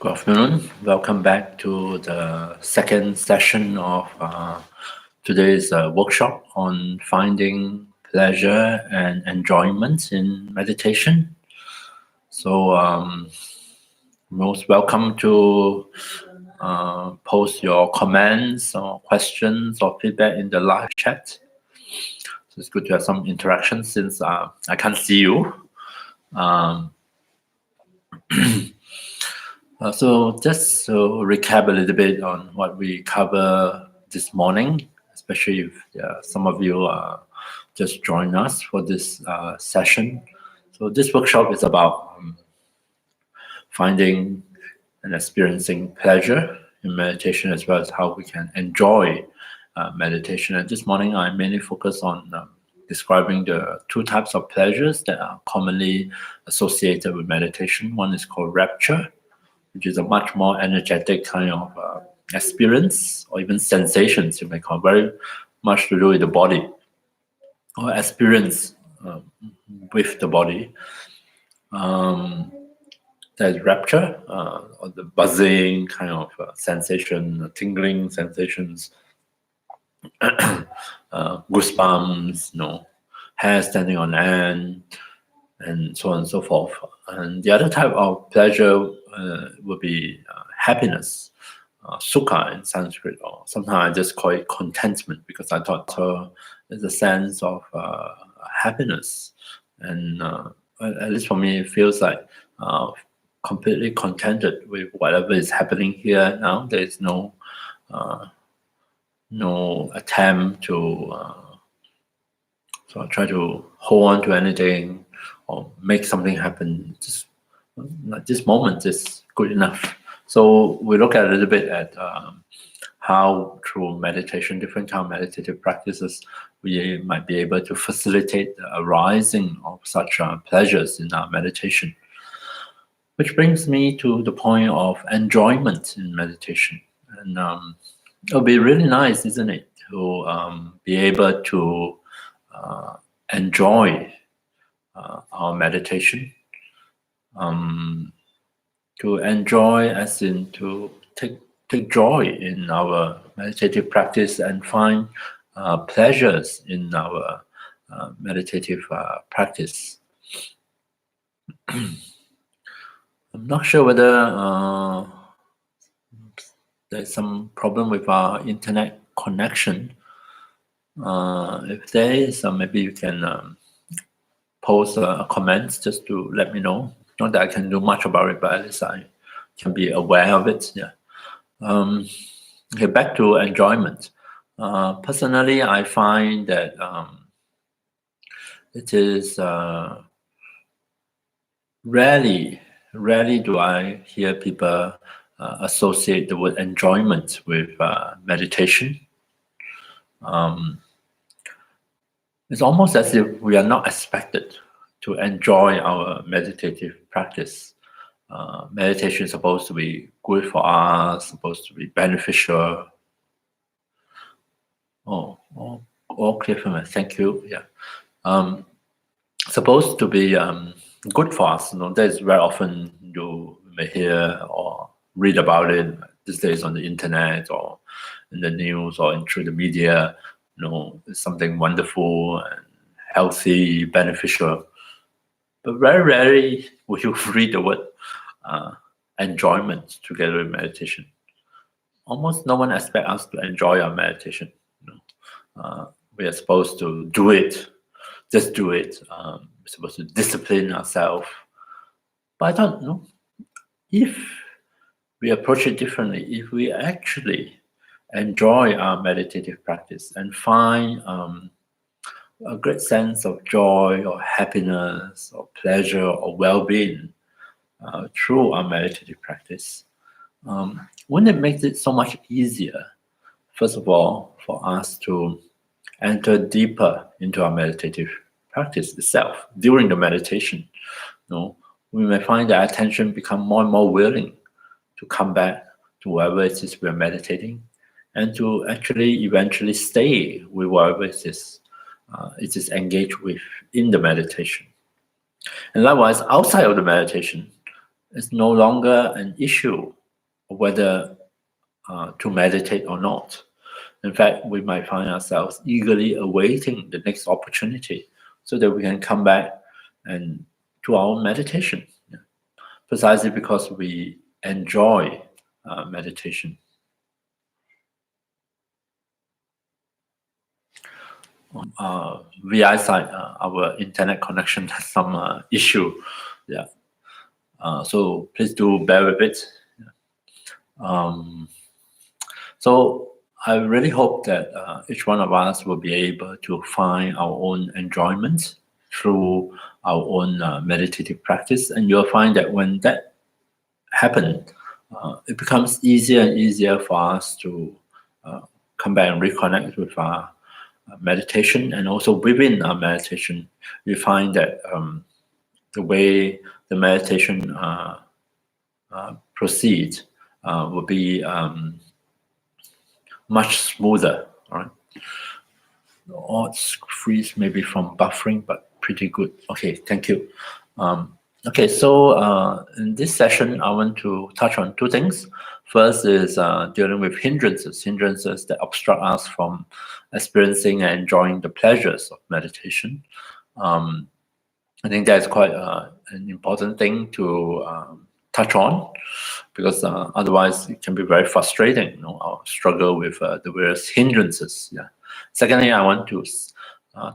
Good afternoon. Welcome back to the second session of today's workshop on finding pleasure and enjoyment in meditation. So, most welcome to post your comments or questions or feedback in the live chat. So it's good to have some interaction since I can't see you. So just to recap a little bit on what we cover this morning, especially if some of you just joined us for this session. So this workshop is about finding and experiencing pleasure in meditation, as well as how we can enjoy meditation. And this morning I mainly focus on describing the two types of pleasures that are commonly associated with meditation. One is called rapture, which is a much more energetic kind of experience or even sensations, you may call, very much to do with the body or experience with the body. There's rapture, or the buzzing kind of sensation, tingling sensations, goosebumps, hair standing on end, and so on and so forth. And the other type of pleasure would be happiness, sukha in Sanskrit, or sometimes I just call it contentment, because I thought there's a sense of happiness. And at least for me, it feels like completely contented with whatever is happening here now. There is no attempt to try to hold on to anything or make something happen. Just like this moment is good enough. So we look at a little bit at how through meditation, different kind of meditative practices, we might be able to facilitate the arising of such pleasures in our meditation. Which brings me to the point of enjoyment in meditation. And it'll be really nice, isn't it, to be able to enjoy our meditation. To enjoy as in to take joy in our meditative practice and find pleasures in our meditative practice. I'm not sure whether there's some problem with our internet connection. If there is, maybe you can post a comment just to let me know. Not that I can do much about it, but at least I can be aware of it. Yeah. Okay, back to enjoyment. Personally, I find that it is rarely do I hear people associate the word enjoyment with meditation. It's almost as if we are not expected to enjoy our meditative practice. Meditation is supposed to be good for us, supposed to be beneficial. All clear for me. Thank you. Yeah. Supposed to be good for us. That's very often you may hear or read about it these days on the internet or in the news or through the media. It's something wonderful and healthy, beneficial. But very rarely will you read the word enjoyment together with meditation. Almost no one expects us to enjoy our meditation. We are supposed to do it, just do it. We're supposed to discipline ourselves. But I thought, if we approach it differently, if we actually enjoy our meditative practice and find a great sense of joy or happiness or pleasure or well-being through our meditative practice, wouldn't it make it so much easier, first of all, for us to enter deeper into our meditative practice itself during the meditation? We may find that attention become more and more willing to come back to wherever it is we're meditating and to actually eventually stay with whatever it is engaged with in the meditation. And likewise, outside of the meditation, it's no longer an issue whether to meditate or not. In fact, we might find ourselves eagerly awaiting the next opportunity so that we can come back and to our meditation, precisely because we enjoy meditation. VI side, our internet connection has some issue. Yeah. So please do bear with it. So I really hope that each one of us will be able to find our own enjoyment through our own meditative practice. And you'll find that when that happens, it becomes easier and easier for us to come back and reconnect with our meditation. And also within our meditation, we find that the way the meditation proceeds will be much smoother. All right. The odds freeze maybe from buffering, but pretty good. Okay, thank you. Okay, so in this session, I want to touch on two things. First is dealing with hindrances that obstruct us from experiencing and enjoying the pleasures of meditation. I think that's quite an important thing to touch on, because otherwise it can be very frustrating, our struggle with the various hindrances. Yeah. Secondly, I want to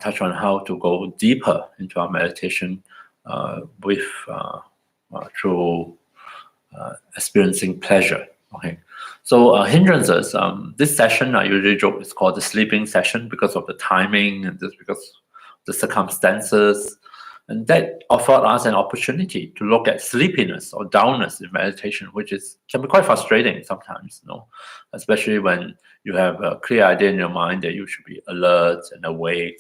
touch on how to go deeper into our meditation through experiencing pleasure. Okay, so hindrances. This session I usually joke is called the sleeping session because of the timing and just because of the circumstances. And that offered us an opportunity to look at sleepiness or downness in meditation, which can be quite frustrating sometimes, especially when you have a clear idea in your mind that you should be alert and awake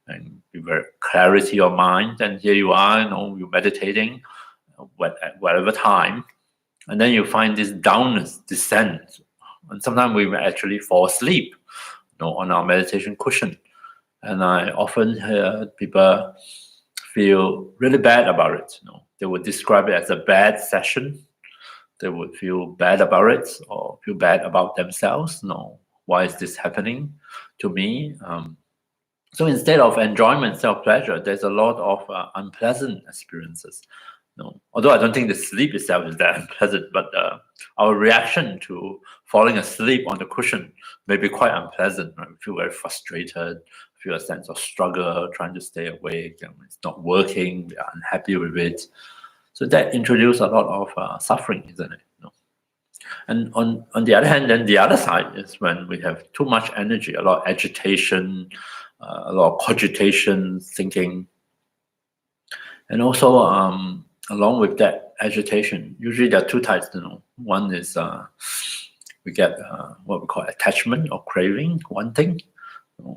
and be very clarity of mind. And here you are, you're meditating at whatever time, and then you find this downness descent, and sometimes we may actually fall asleep, on our meditation cushion. And I often hear people feel really bad about it. They would describe it as a bad session. They would feel bad about it or feel bad about themselves. Why is this happening to me? So instead of enjoyment, self-pleasure, there's a lot of unpleasant experiences. Although I don't think the sleep itself is that unpleasant, but our reaction to falling asleep on the cushion may be quite unpleasant. Right? We feel very frustrated, feel a sense of struggle, trying to stay awake, and it's not working, we are unhappy with it. So that introduces a lot of suffering, isn't it? And on the other hand, then the other side is when we have too much energy, a lot of agitation, a lot of cogitation, thinking. And also, along with that agitation, usually there are two types. One is we get what we call attachment or craving, wanting.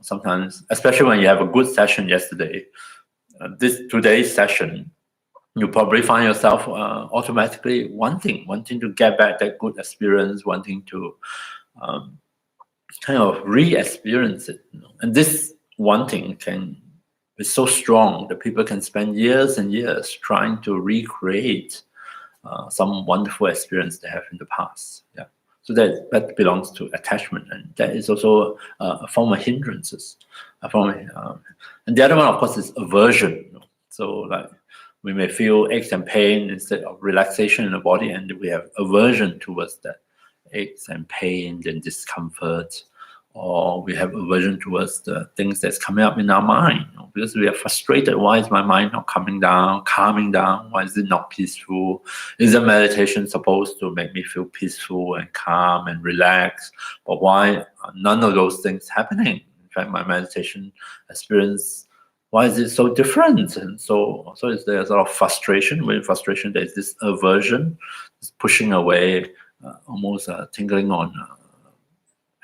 Sometimes, especially when you have a good session yesterday, today's session, you probably find yourself automatically wanting to get back that good experience, wanting to kind of re-experience it. And this wanting is so strong that people can spend years and years trying to recreate some wonderful experience they have in the past. Yeah. So that belongs to attachment, and that is also a form of hindrances. And the other one, of course, is aversion. So like we may feel aches and pain instead of relaxation in the body, and we have aversion towards that aches and pain and discomfort, or we have aversion towards the things that's coming up in our mind, because we are frustrated. Why is my mind not calming down? Why is it not peaceful? Isn't meditation supposed to make me feel peaceful and calm and relaxed? But why are none of those things happening? In fact, my meditation experience, why is it so different? And so there's a lot of frustration. With frustration, there's this aversion, this pushing away, almost tingling on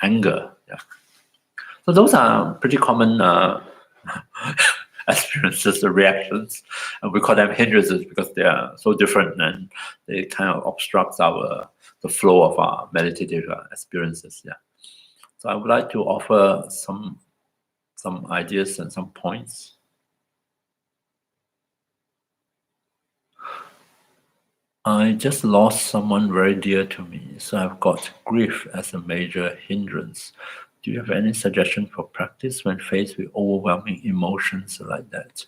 anger. Yeah. So those are pretty common experiences, the reactions, and we call them hindrances because they are so different and they kind of obstruct the flow of our meditative experiences. Yeah. So I would like to offer some ideas and some points. I just lost someone very dear to me, so I've got grief as a major hindrance. Do you have any suggestion for practice when faced with overwhelming emotions like that?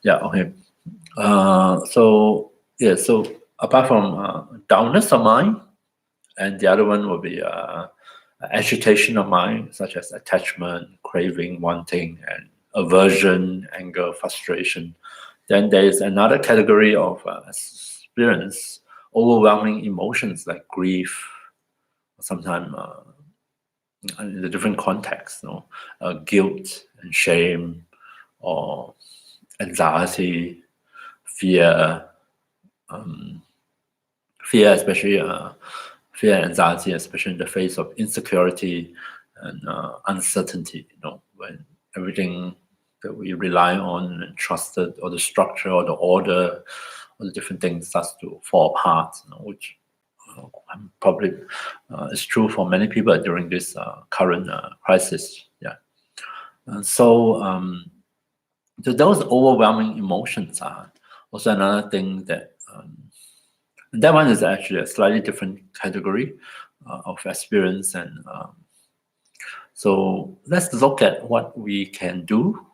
Yeah, okay. So apart from downness of mind, and the other one will be agitation of mind, such as attachment, craving, wanting, and aversion, anger, frustration. Then there is another category of experience, overwhelming emotions like grief, sometimes in the different contexts, guilt and shame, or anxiety, fear, fear, especially fear and anxiety, especially in the face of insecurity and uncertainty. When everything that we rely on and trusted, or the structure, or the order, or the different things starts to fall apart, which probably is true for many people during this current crisis. Yeah. So those overwhelming emotions are also another thing that one is actually a slightly different category of experience. And so let's look at what we can do.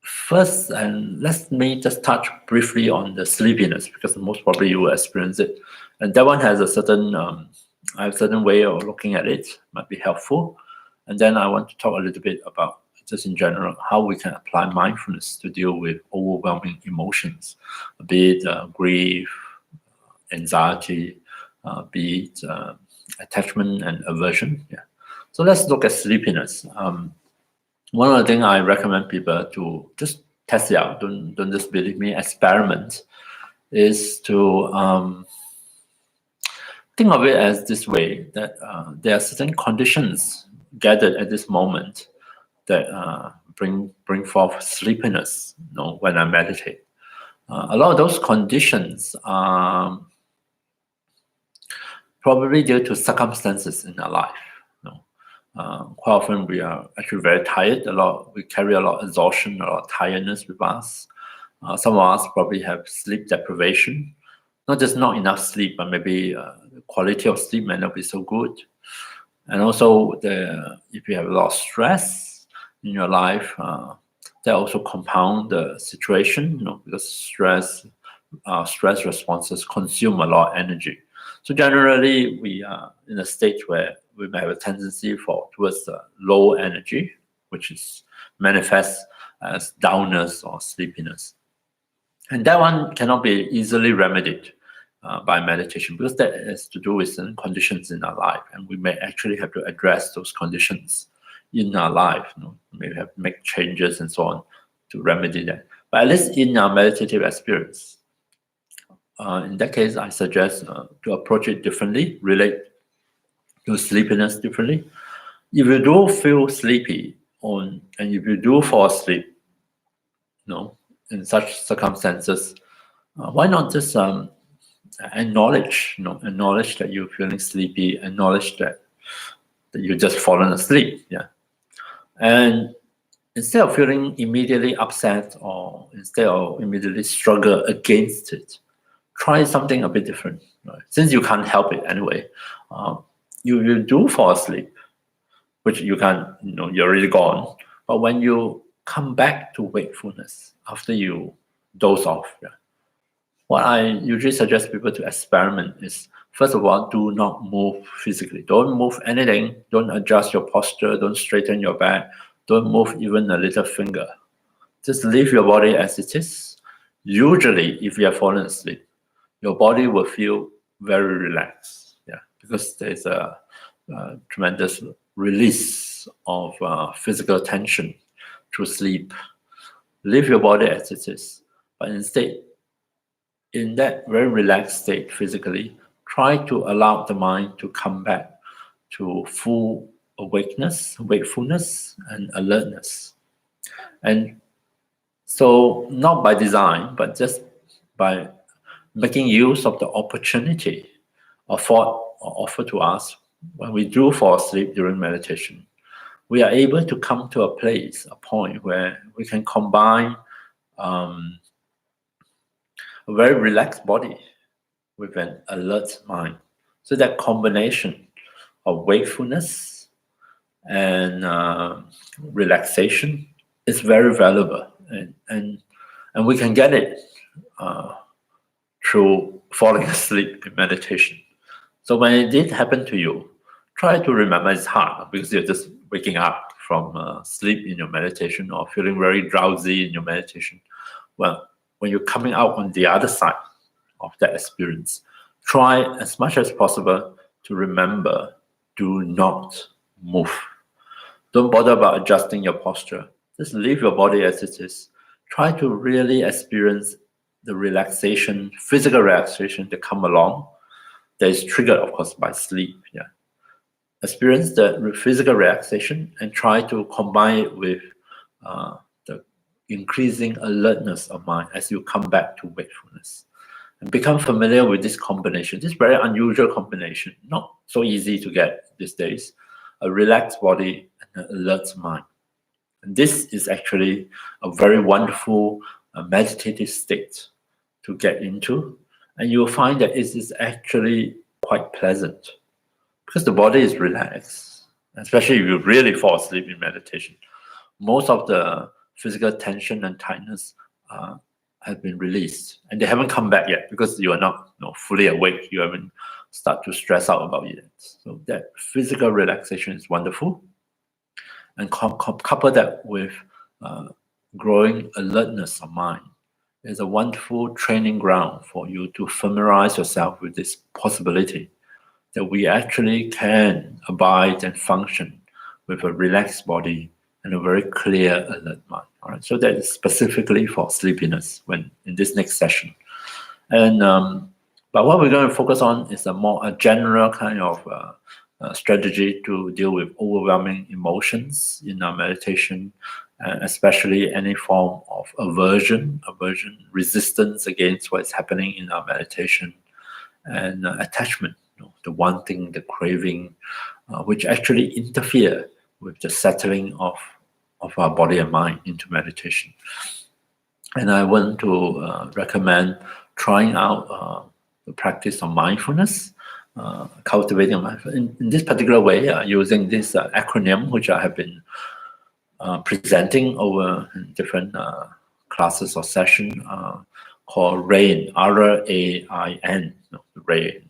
First, and let me just touch briefly on the sleepiness, because most probably you will experience it. And that one has a certain way of looking at it, might be helpful. And then I want to talk a little bit about, just in general, how we can apply mindfulness to deal with overwhelming emotions, be it grief, anxiety, be it attachment and aversion. Yeah. So let's look at sleepiness. One of the things I recommend people to just test it out, don't just believe me, experiment, is to think of it as this way, that there are certain conditions gathered at this moment that bring forth sleepiness. When I meditate, a lot of those conditions are probably due to circumstances in our life. Quite often we are actually very tired. We carry a lot of exhaustion, a lot of tiredness with us. Some of us probably have sleep deprivation, not just not enough sleep, but maybe the quality of sleep may not be so good. And also, if you have a lot of stress in your life, that also compound the situation, because stress responses consume a lot of energy. So generally, we are in a state where we may have a tendency towards low energy, which is manifest as downness or sleepiness. And that one cannot be easily remedied by meditation, because that has to do with certain conditions in our life, and we may actually have to address those conditions in our life. Maybe have to make changes and so on to remedy that. But at least in our meditative experience, in that case, I suggest to approach it differently, relate to sleepiness differently. If you do feel sleepy, and if you do fall asleep, in such circumstances, why not just acknowledge that you're feeling sleepy, acknowledge that you've just fallen asleep, yeah. And instead of feeling immediately upset, or instead of immediately struggle against it, try something a bit different. Right? Since you can't help it anyway, you do fall asleep, which you can't, you're already gone. But when you come back to wakefulness after you doze off, yeah, what I usually suggest people to experiment is, first of all, do not move physically. Don't move anything. Don't adjust your posture. Don't straighten your back. Don't move even a little finger. Just leave your body as it is. Usually, if you have fallen asleep, your body will feel very relaxed, yeah, because there's a tremendous release of physical tension through sleep. Leave your body as it is, but instead, in that very relaxed state physically, try to allow the mind to come back to full awakeness, wakefulness, and alertness. And so, not by design, but just by making use of the opportunity offered to us when we do fall asleep during meditation, we are able to come to a point where we can combine a very relaxed body with an alert mind. So that combination of wakefulness and relaxation is very valuable, and we can get it through falling asleep in meditation. So when it did happen to you, try to remember it's hard because you're just waking up from sleep in your meditation or feeling very drowsy in your meditation. Well, when you're coming out on the other side of that experience, try as much as possible to remember, do not move. Don't bother about adjusting your posture. Just leave your body as it is. Try to really experience the relaxation, physical relaxation that come along, that is triggered, of course, by sleep. Yeah, experience the physical relaxation and try to combine it with the increasing alertness of mind as you come back to wakefulness. And become familiar with this combination, this very unusual combination, not so easy to get these days, a relaxed body and an alert mind. And this is actually a very wonderful meditative state to get into. And you'll find that it is actually quite pleasant because the body is relaxed, especially if you really fall asleep in meditation. Most of the physical tension and tightness have been released, and they haven't come back yet because you are not fully awake. You haven't started to stress out about it. So that physical relaxation is wonderful, and couple that with growing alertness of mind is a wonderful training ground for you to familiarize yourself with this possibility that we actually can abide and function with a relaxed body and a very clear alert mind. All right, so that is specifically for sleepiness when in this next session. And but what we're going to focus on is a general kind of strategy to deal with overwhelming emotions in our meditation, especially any form of aversion, resistance against what's happening in our meditation, and attachment, the wanting, the craving, which actually interfere with the settling of our body and mind into meditation. And I want to recommend trying out the practice of mindfulness, cultivating mindfulness in this particular way, using this acronym which I have been presenting over different classes or sessions, called RAIN, RAIN, RAIN.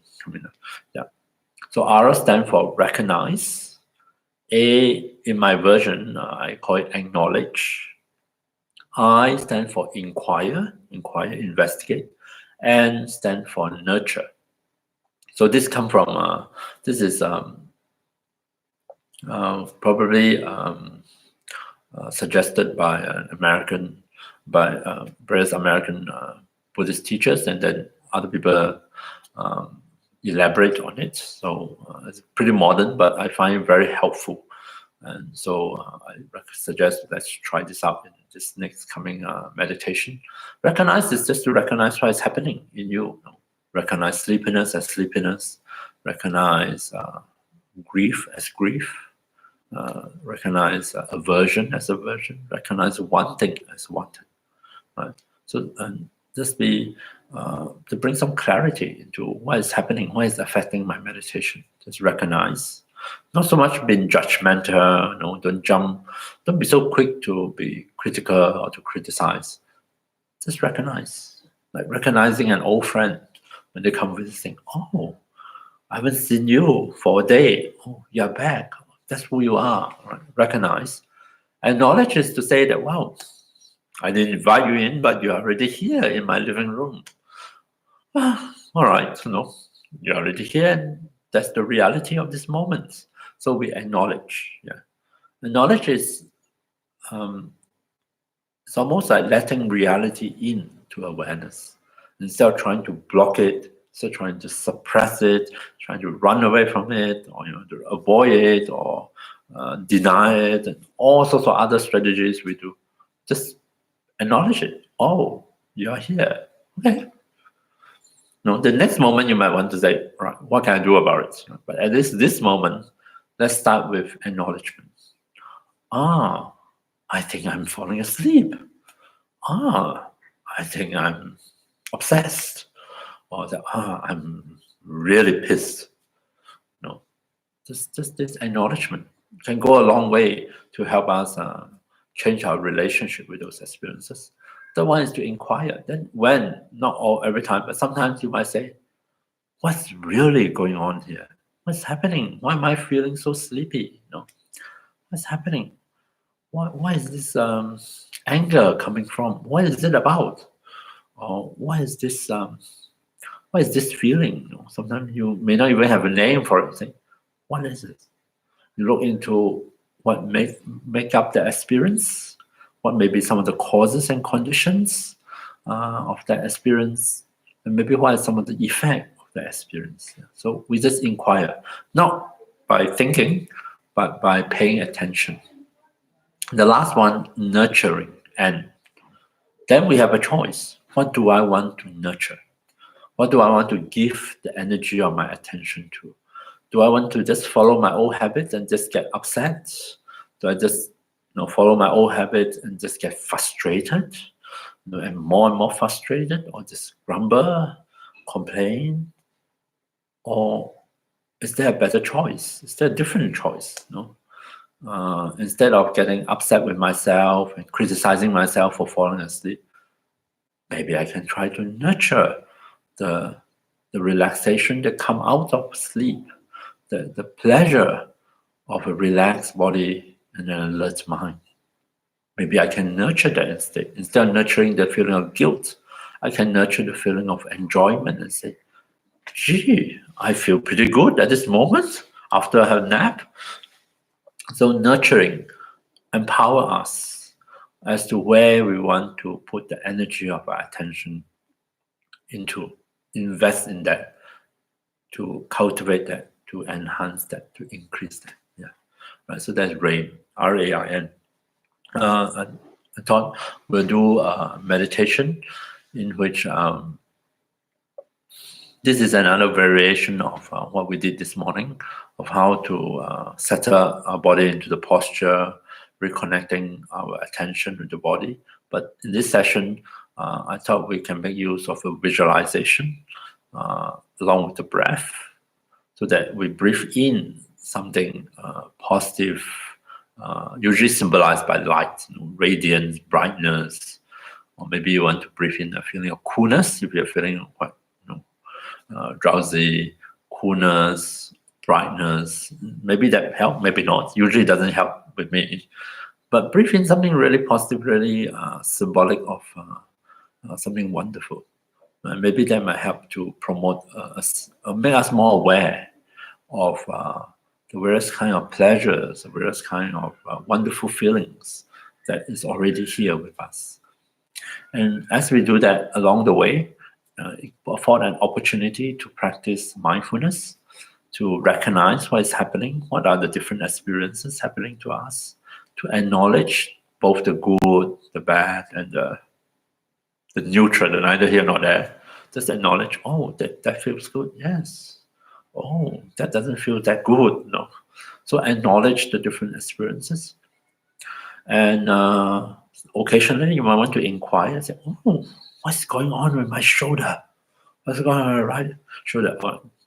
Yeah. So R stands for recognize. A, in my version, I call it acknowledge. I stand for inquire, investigate. N stand for nurture. So this come from, this is probably suggested by various American Buddhist teachers, and then other people elaborate on it. So it's pretty modern, but I find it very helpful. And so I suggest let's try this out in this next coming meditation. Recognize this, just to recognize what is happening in you. Recognize sleepiness as sleepiness. Recognize grief as grief. Recognize aversion as aversion. Recognize wanting as wanting. Right. So just be to bring some clarity into what is happening, what is affecting my meditation. Just recognize. Not so much being judgmental, don't be so quick to be critical or to criticize. Just recognize, like recognizing an old friend when they come visiting. Oh, I haven't seen you for a day. Oh, you're back. That's who you are. Right? Recognize. Acknowledge is to say that, wow, I didn't invite you in, but you're already here in my living room. All right, you're already here, and that's the reality of this moment. So we acknowledge. Yeah, acknowledge is it's almost like letting reality in to awareness instead of trying to block it, instead of trying to suppress it, trying to run away from it, or to avoid it, or deny it, and all sorts of other strategies we do. Just acknowledge it. Oh, you are here. Okay. The next moment you might want to say, right, what can I do about it? But at least this moment, let's start with acknowledgement. I think I'm falling asleep. I think I'm obsessed, or that I'm really pissed. No, just this acknowledgement can go a long way to help us change our relationship with those experiences. The one is to inquire. Then when, not every time, but sometimes you might say, what's really going on here? What's happening? Why am I feeling so sleepy? What's happening? Why is this anger coming from? What is it about? Or what is this feeling? Sometimes you may not even have a name for it. Say, what is it? You look into what make up the experience, what may be some of the causes and conditions of that experience, and maybe what is some of the effect of the experience. So we just inquire, not by thinking, but by paying attention. The last one, nurturing. And then we have a choice. What do I want to nurture? What do I want to give the energy of my attention to? Do I want to just follow my old habits and just get upset? Do I just follow my old habits and just get frustrated, and more frustrated, or just grumble, complain? Or is there a better choice? Is there a different choice? Instead of getting upset with myself and criticizing myself for falling asleep, maybe I can try to nurture the relaxation that come out of sleep, the pleasure of a relaxed body and an alert mind. Maybe I can nurture that instead. Instead of nurturing the feeling of guilt, I can nurture the feeling of enjoyment and say, gee, I feel pretty good at this moment after I have a nap. So nurturing empower us as to where we want to put the energy of our attention into, invest in that, to cultivate that, to enhance that, to increase that. Yeah, right. So that's RAIN, RAIN. I thought we'll do a meditation in which this is another variation of what we did this morning, of how to settle our body into the posture, reconnecting our attention with the body. But in this session, I thought we can make use of a visualization along with the breath, so that we breathe in something positive, usually symbolized by light, radiance, brightness, or maybe you want to breathe in a feeling of coolness if you're feeling quite drowsy, coolness, brightness. Maybe that help, maybe not. Usually it doesn't help with me. But breathe in something really positive, really symbolic of something wonderful. And maybe that might help to promote, make us more aware of the various kind of pleasures, the various kind of wonderful feelings that is already here with us. And as we do that along the way, it afford an opportunity to practice mindfulness, to recognize what is happening, what are the different experiences happening to us, to acknowledge both the good, the bad, and the neutral, the neither here nor there. Just acknowledge, oh, that feels good, yes. Oh, that doesn't feel that good, no. So acknowledge the different experiences. And occasionally you might want to inquire, say, oh, what's going on with my shoulder? What's going on with my right shoulder?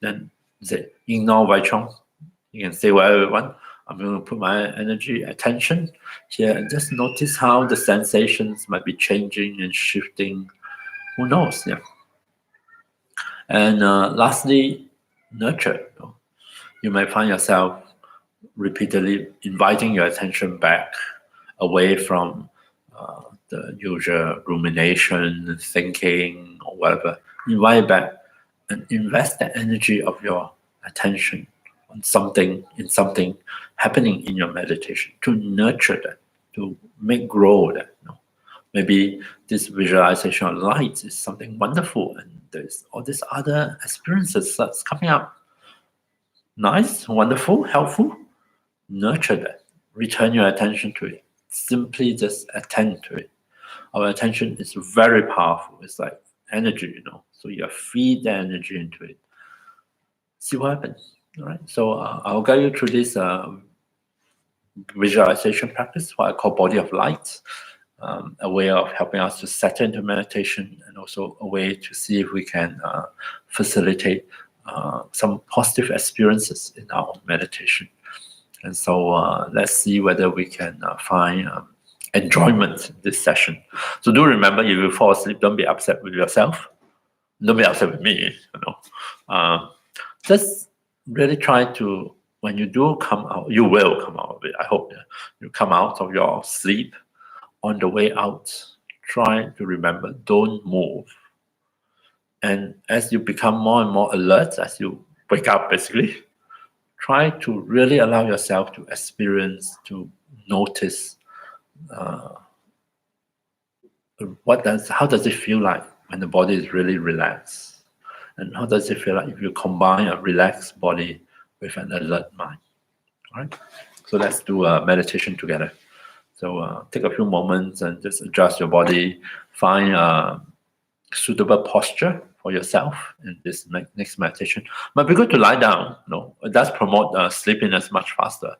Then say, ignore Vajrayana. You can say whatever you want. I'm going to put my energy, attention here, and just notice how the sensations might be changing and shifting. Who knows? Yeah. And lastly, nurture. You might find yourself repeatedly inviting your attention back away from the usual rumination, thinking, or whatever. Invite it back and invest the energy of your attention on something happening in your meditation, to nurture that, to make grow that. Maybe this visualization of light is something wonderful, and there's all these other experiences that's coming up. Nice, wonderful, helpful. Nurture that. Return your attention to it. Simply just attend to it. Our attention is very powerful. It's like energy, So you feed the energy into it. See what happens. All right. So I'll guide you through this visualization practice, what I call body of light. a way of helping us to settle into meditation, and also a way to see if we can facilitate some positive experiences in our meditation. And so let's see whether we can find enjoyment in this session. So do remember, if you fall asleep, don't be upset with yourself. Don't be upset with me, just really try to, when you do come out, you will come out of it, I hope. Yeah? You come out of your sleep, on the way out, try to remember, don't move. And as you become more and more alert, as you wake up, basically, try to really allow yourself to experience, to notice how does it feel like when the body is really relaxed? And how does it feel like if you combine a relaxed body with an alert mind? All right. So let's do a meditation together. So take a few moments and just adjust your body. Find a suitable posture for yourself in this next meditation. Might be good to lie down. No, it does promote sleepiness much faster.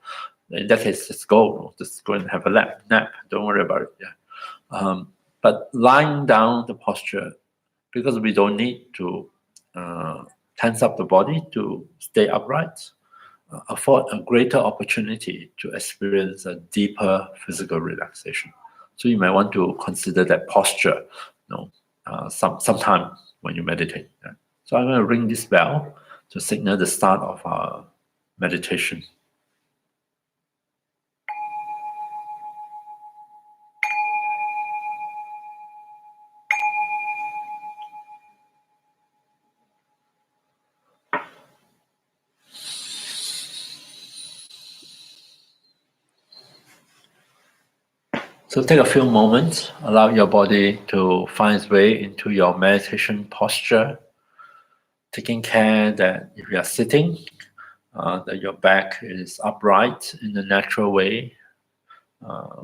In that case, just go and have a nap. Don't worry about it. Yeah. But lying down, the posture, because we don't need to tense up the body to stay upright, afford a greater opportunity to experience a deeper physical relaxation. So you might want to consider that posture, sometime when you meditate. Yeah. So I'm going to ring this bell to signal the start of our meditation. So take a few moments, allow your body to find its way into your meditation posture, taking care that if you are sitting, that your back is upright in the natural way,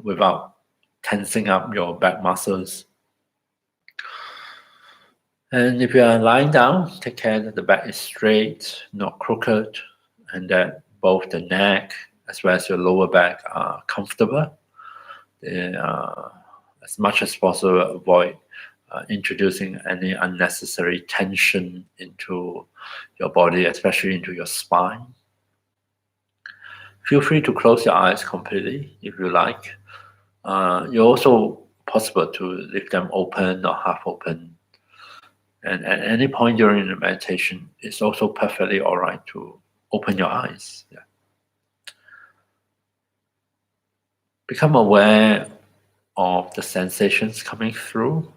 without tensing up your back muscles. And if you are lying down, take care that the back is straight, not crooked, and that both the neck as well as your lower back are comfortable. As much as possible, avoid introducing any unnecessary tension into your body, especially into your spine. Feel free to close your eyes completely if you like. You're also possible to leave them open or half open. And at any point during the meditation, it's also perfectly all right to open your eyes. Yeah. Become aware of the sensations coming through,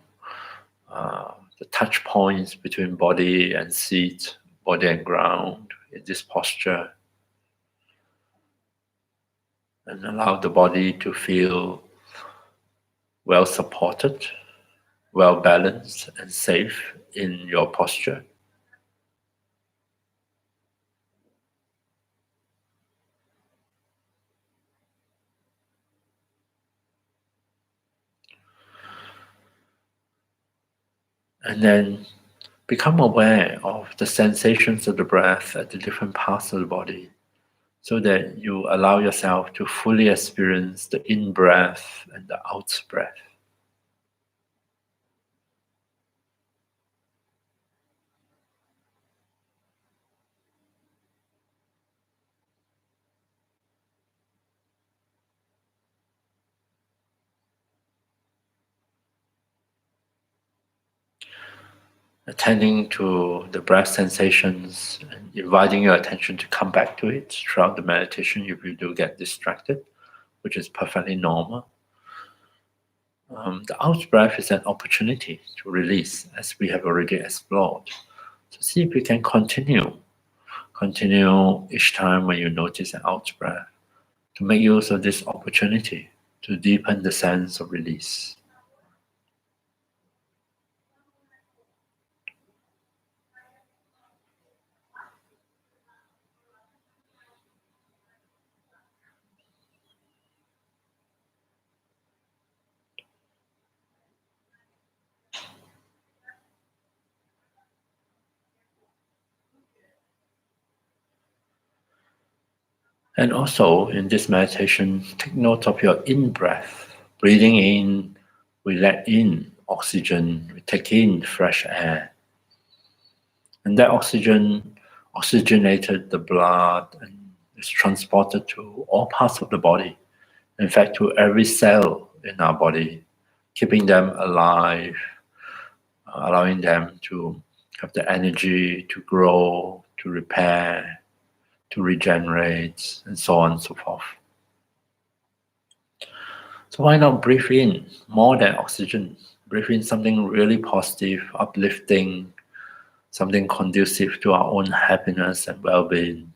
the touch points between body and seat, body and ground in this posture. And allow the body to feel well supported, well balanced, and safe in your posture. And then become aware of the sensations of the breath at the different parts of the body, so that you allow yourself to fully experience the in-breath and the out-breath. Attending to the breath sensations and inviting your attention to come back to it throughout the meditation if you do get distracted, which is perfectly normal. The out breath is an opportunity to release, as we have already explored. So see if you can continue each time when you notice an out breath, to make use of this opportunity to deepen the sense of release. And also in this meditation, take note of your in-breath, breathing in we let in oxygen, we take in fresh air. And that oxygen oxygenated the blood and is transported to all parts of the body. In fact, to every cell in our body, keeping them alive, allowing them to have the energy to grow, to repair, to regenerate, and so on and so forth. So why not breathe in more than oxygen? Breathe in something really positive, uplifting, something conducive to our own happiness and well-being,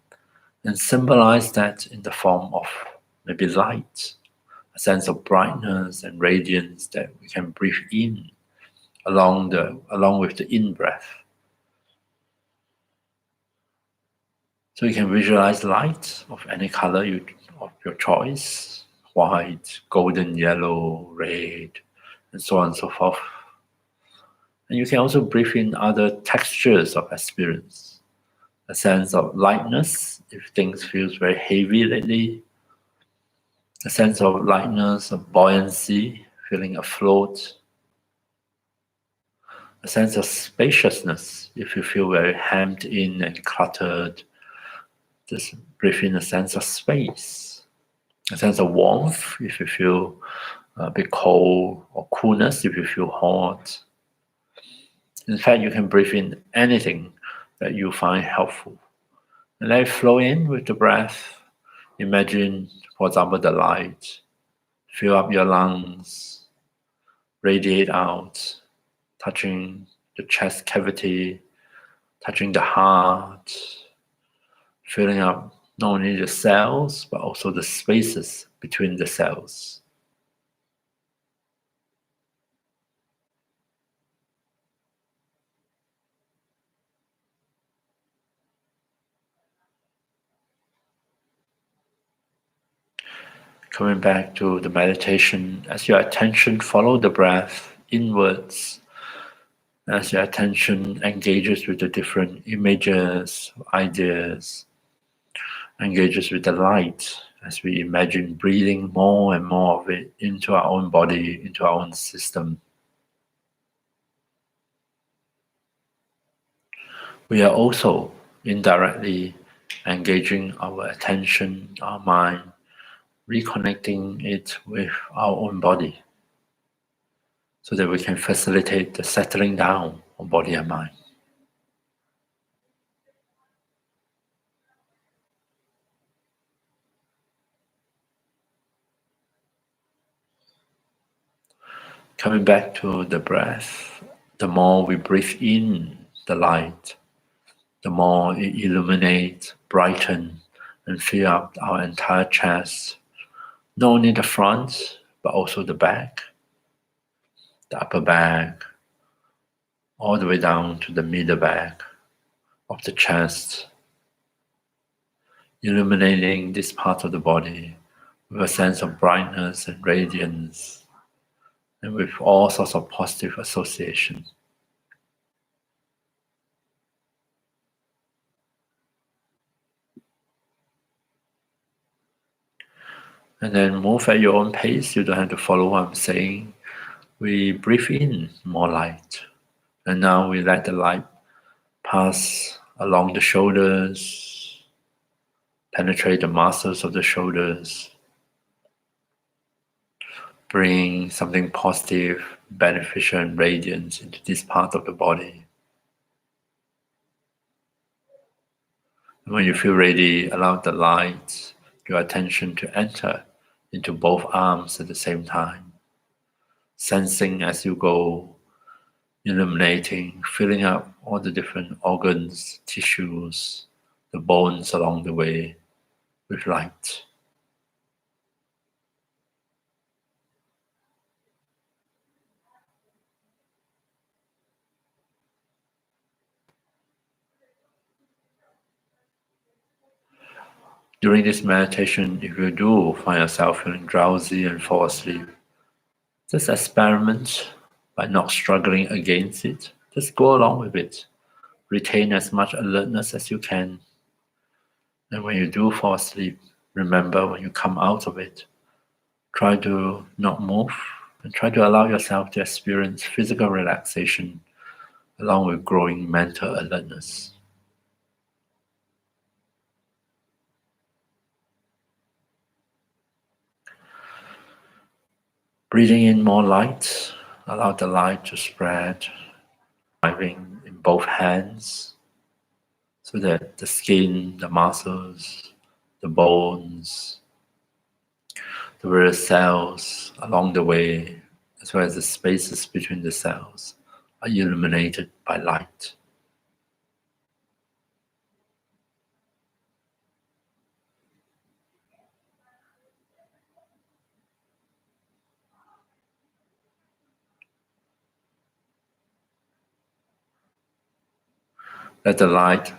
and symbolize that in the form of maybe light, a sense of brightness and radiance that we can breathe in along with the in-breath. So you can visualize light of any color of your choice, white, golden, yellow, red, and so on and so forth. And you can also breathe in other textures of experience, a sense of lightness if things feels very heavy lately, a sense of lightness, of buoyancy, feeling afloat, a sense of spaciousness if you feel very hemmed in and cluttered. Just breathe in a sense of space, a sense of warmth if you feel a bit cold, or coolness if you feel hot. In fact, you can breathe in anything that you find helpful. And let it flow in with the breath. Imagine, for example, the light. Fill up your lungs, radiate out, touching the chest cavity, touching the heart, filling up not only the cells, but also the spaces between the cells. Coming back to the meditation, as your attention follows the breath inwards, as your attention engages with the different images, ideas, engages with the light, as we imagine breathing more and more of it into our own body, into our own system. We are also indirectly engaging our attention, our mind, reconnecting it with our own body, so that we can facilitate the settling down of body and mind. Coming back to the breath, the more we breathe in the light, the more it illuminates, brightens, and fills up our entire chest, not only the front, but also the back, the upper back, all the way down to the middle back of the chest, illuminating this part of the body with a sense of brightness and radiance, and with all sorts of positive associations. And then move at your own pace. You don't have to follow what I'm saying. We breathe in more light. And now we let the light pass along the shoulders, penetrate the muscles of the shoulders, bring something positive, beneficial, and radiant into this part of the body. And when you feel ready, allow the light, your attention to enter into both arms at the same time, sensing as you go, illuminating, filling up all the different organs, tissues, the bones along the way with light. During this meditation, if you do find yourself feeling drowsy and fall asleep, just experiment by not struggling against it. Just go along with it. Retain as much alertness as you can. And when you do fall asleep, remember when you come out of it, try to not move, And try to allow yourself to experience physical relaxation along with growing mental alertness. Breathing in more light, allow the light to spread, driving in both hands so that the skin, the muscles, the bones, the various cells along the way, as well as the spaces between the cells, are illuminated by light. Let the light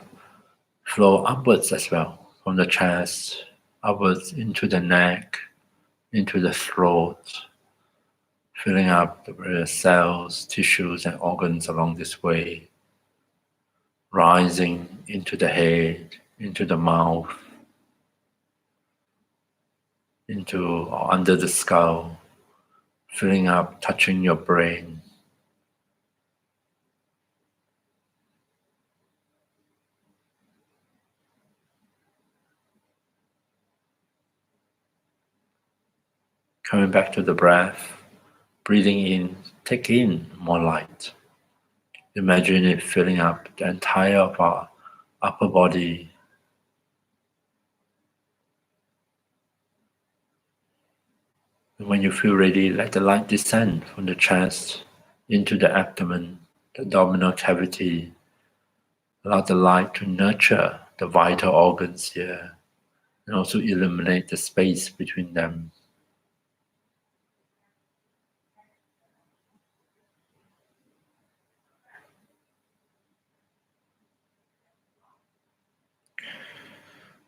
flow upwards as well, from the chest, upwards into the neck, into the throat, filling up the various cells, tissues, and organs along this way, rising into the head, into the mouth, into or under the skull, filling up, touching your brain. Coming back to the breath, breathing in, take in more light. Imagine it filling up the entire of our upper body. And when you feel ready, let the light descend from the chest into the abdomen, the abdominal cavity. Allow the light to nurture the vital organs here and also illuminate the space between them.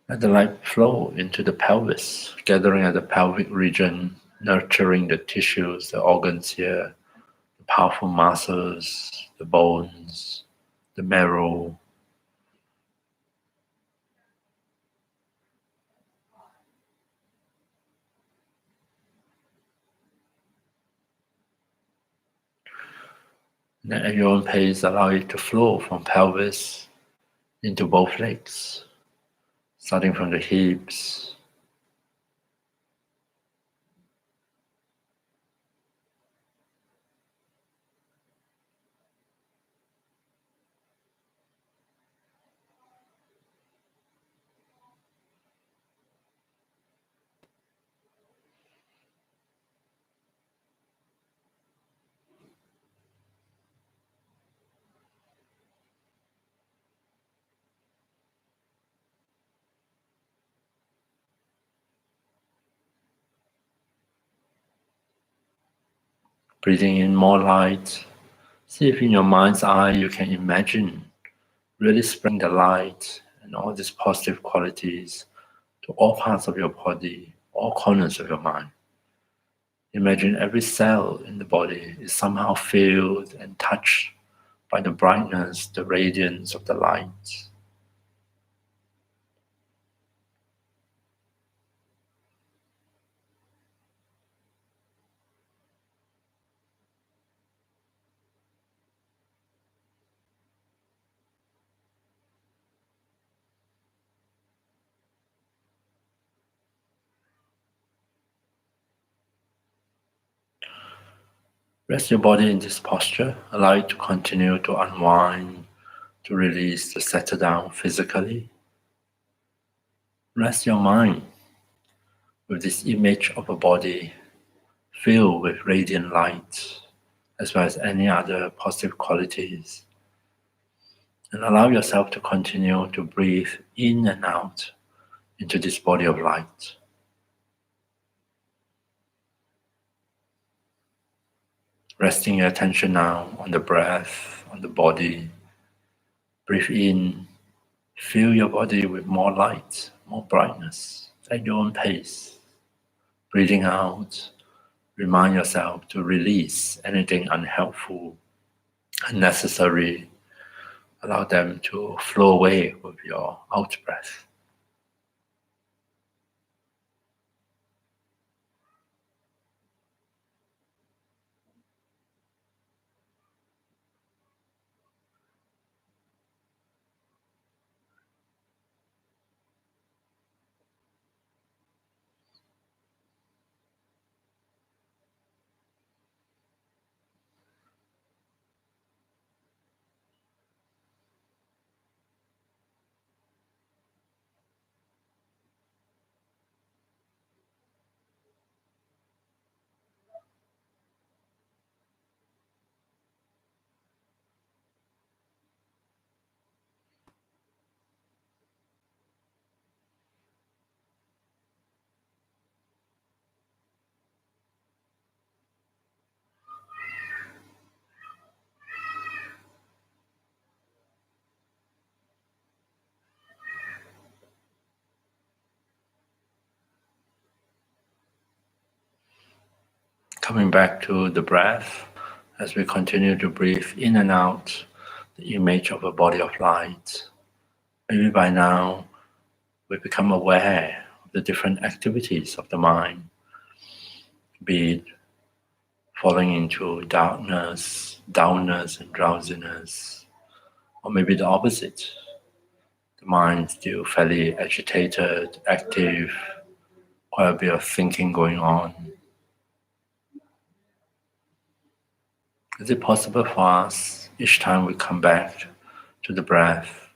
Let the light flow into the pelvis, gathering at the pelvic region, nurturing the tissues, the organs here, the powerful muscles, the bones, the marrow. And at your own pace, allow it to flow from pelvis into both legs, starting from the hips, breathing in more light. See if in your mind's eye you can imagine really spreading the light and all these positive qualities to all parts of your body, all corners of your mind. Imagine every cell in the body is somehow filled and touched by the brightness, the radiance of the light. Rest your body in this posture. Allow it to continue to unwind, to release, to settle down physically. Rest your mind with this image of a body filled with radiant light, as well as any other positive qualities. And allow yourself to continue to breathe in and out into this body of light. Resting your attention now on the breath, on the body. Breathe in, fill your body with more light, more brightness at your own pace. Breathing out, remind yourself to release anything unhelpful, unnecessary. Allow them to flow away with your out breath. Coming back to the breath, as we continue to breathe in and out the image of a body of light, maybe by now we become aware of the different activities of the mind, be it falling into darkness, downness, and drowsiness, or maybe the opposite. The mind still fairly agitated, active, quite a bit of thinking going on. Is it possible for us, each time we come back to the breath,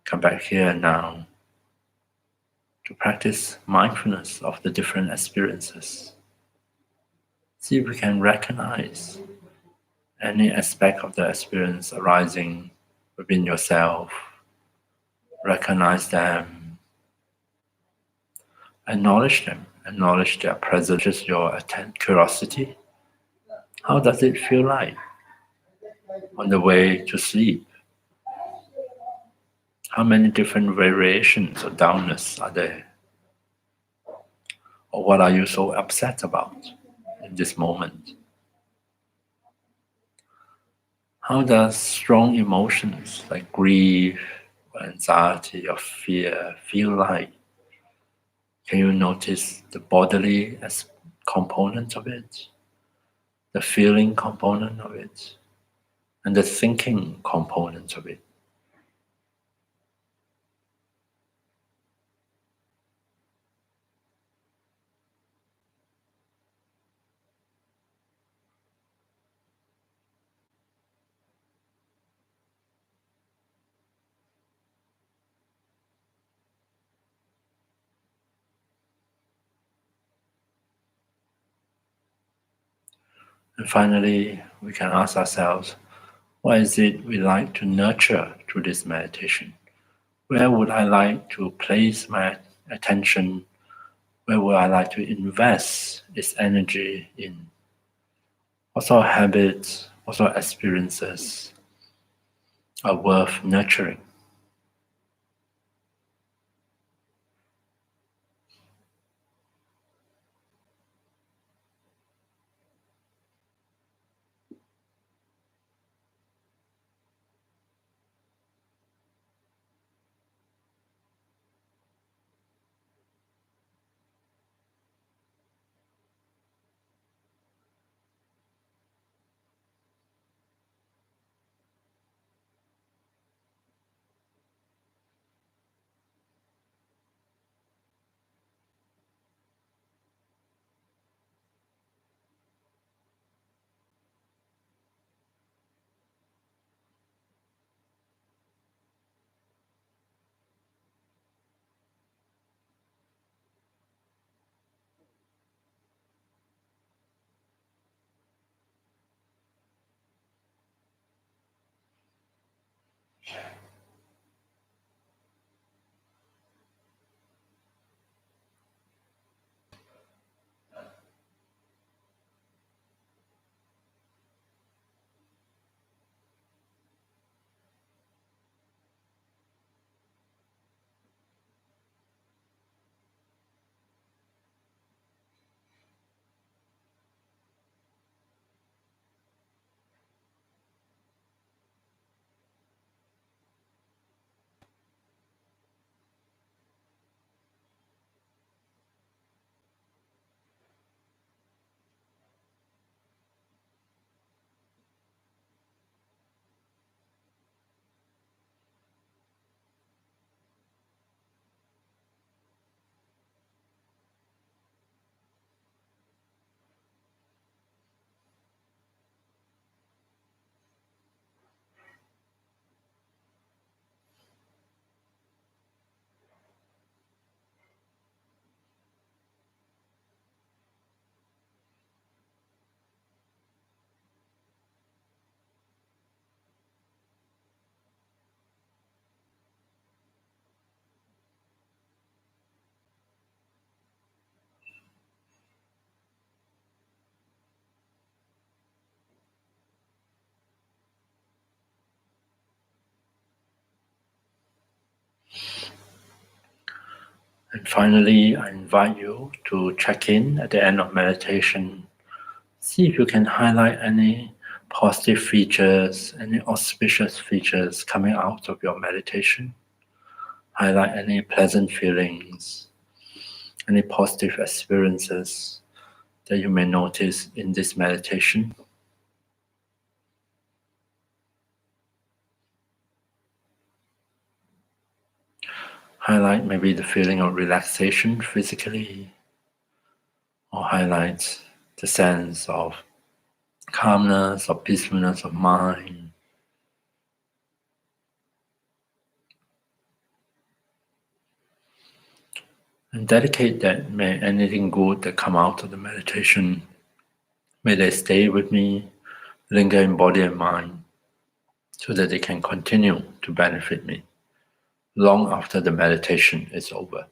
come back here and now, to practice mindfulness of the different experiences? See if we can recognize any aspect of the experience arising within yourself. Recognize them, acknowledge their presence, just your curiosity. How does it feel like on the way to sleep? How many different variations of downness are there? Or what are you so upset about in this moment? How does strong emotions like grief, or anxiety, or fear feel like? Can you notice the bodily component of it, the feeling component of it, and the thinking component of it? And finally, we can ask ourselves, what is it we like to nurture through this meditation? Where would I like to place my attention? Where would I like to invest its energy in? What sort of habits, what sort of experiences are worth nurturing? And finally, I invite you to check in at the end of meditation. see if you can highlight any positive features, any auspicious features coming out of your meditation. Highlight any pleasant feelings, any positive experiences that you may notice in this meditation. Highlight maybe the feeling of relaxation physically, or highlight the sense of calmness or peacefulness of mind. And dedicate that, may anything good that come out of the meditation, may they stay with me, linger in body and mind, so that they can continue to benefit me long after the meditation is over.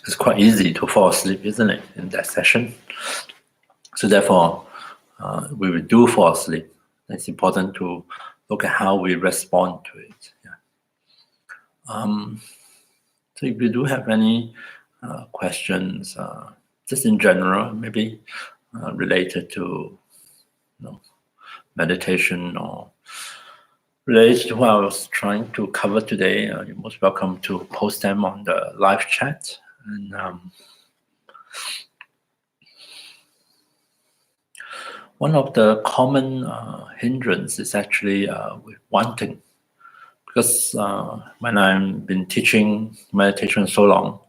It's quite easy to fall asleep, isn't it, in that session? So therefore, we will do fall asleep. It's important to look at how we respond to it. Yeah. So if you do have any questions, just in general, maybe related to meditation or related to what I was trying to cover today, you're most welcome to post them on the live chat. And one of the common hindrances is actually with wanting. Because when I've been teaching meditation so long,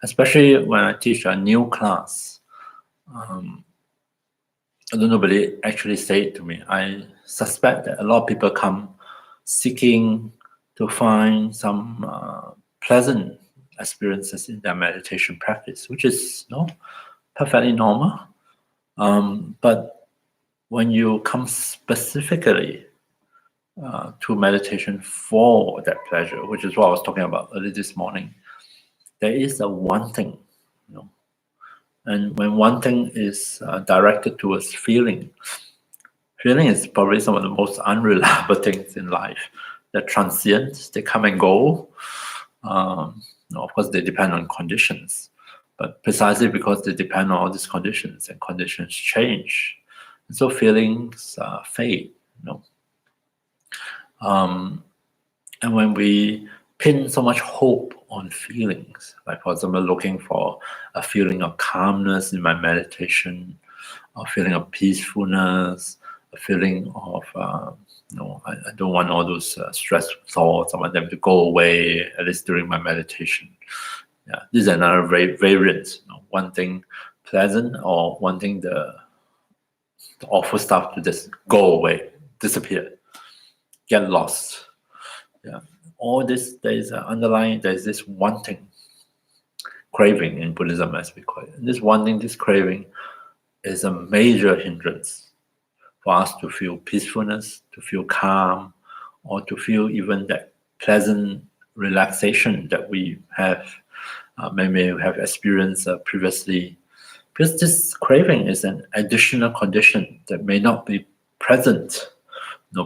especially when I teach a new class, nobody actually say it to me. I suspect that a lot of people come seeking to find some pleasant experiences in their meditation practice, which is perfectly normal. But when you come specifically to meditation for that pleasure, which is what I was talking about early this morning, there is a wanting, and when wanting is directed towards feeling is probably some of the most unreliable things in life. They're transient, they come and go. Of course, they depend on conditions, but precisely because they depend on all these conditions, and conditions change, and so feelings fade. And when we pin so much hope on feelings, like for example, looking for a feeling of calmness in my meditation, a feeling of peacefulness, a feeling of, I don't want all those stressful thoughts, I want them to go away, at least during my meditation. Yeah, this is another variant, wanting pleasant or wanting the awful stuff to just go away, disappear, get lost. Yeah, all this, there's this wanting, craving in Buddhism, as we call it. And this wanting, this craving, is a major hindrance for us to feel peacefulness, to feel calm, or to feel even that pleasant relaxation that we have maybe have experienced previously. Because this craving is an additional condition that may not be present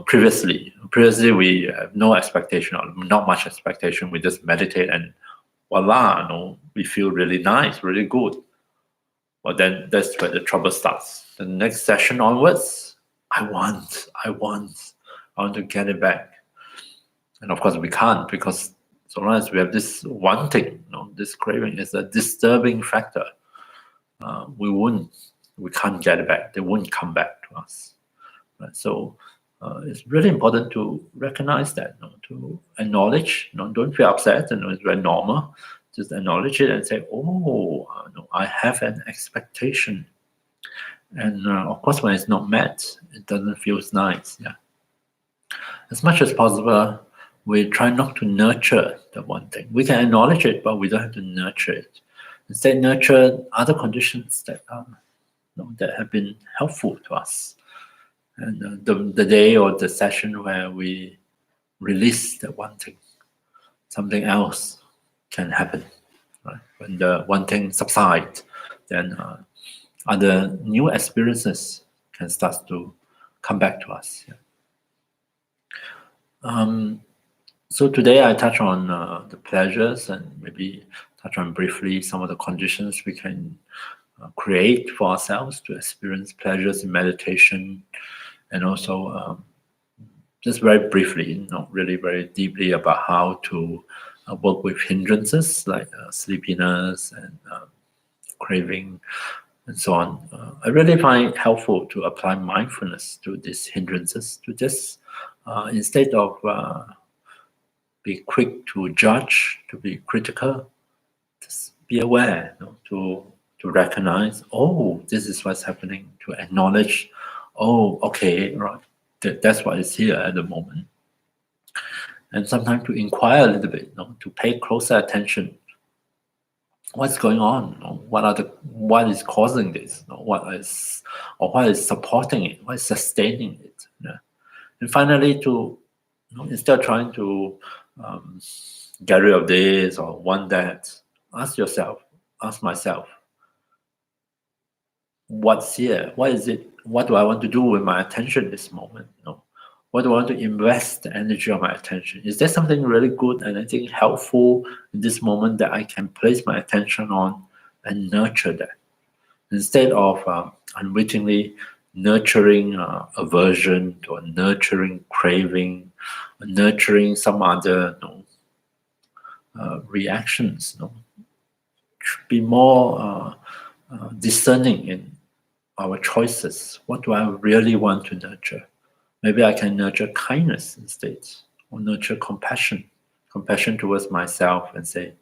previously. Previously, we have no expectation, or not much expectation. We just meditate and voila, we feel really nice, really good. Well, then that's where the trouble starts. The next session onwards, I want to get it back. And of course, we can't, because so long as we have this wanting, this craving is a disturbing factor. We can't get it back. They won't come back to us. Right? So it's really important to recognize that, to acknowledge. Don't feel upset. It's very normal Just acknowledge it and say, oh, no, I have an expectation. And of course, when it's not met, it doesn't feel nice. Yeah. As much as possible, we try not to nurture the one thing. We can acknowledge it, but we don't have to nurture it. Instead, nurture other conditions that that have been helpful to us. And the day or the session where we release that one thing, something else can happen. Right? When the one thing subsides, then other new experiences can start to come back to us. Yeah. So today I touch on the pleasures and maybe touch on briefly some of the conditions we can create for ourselves to experience pleasures in meditation, and also just very briefly, not really very deeply, about how to work with hindrances like sleepiness and craving and so on. I really find it helpful to apply mindfulness to these hindrances, to just instead of be quick to judge, to be critical, just be aware, to recognize, oh, this is what's happening, to acknowledge, oh, okay, right, that's what is here at the moment. And sometimes to inquire a little bit, to pay closer attention. What's going on? What is causing this? What is supporting it? What is sustaining it? Yeah. And finally, to instead of trying to get rid of this or want that, ask yourself, ask myself, what's here? What is it? What do I want to do with my attention this moment? What do I want to invest the energy of my attention? Is there something really good and I think helpful in this moment that I can place my attention on and nurture that? Instead of unwittingly nurturing aversion or nurturing craving, or nurturing some other reactions. Should be more discerning in our choices. What do I really want to nurture? Maybe I can nurture kindness instead, or nurture compassion towards myself, and say,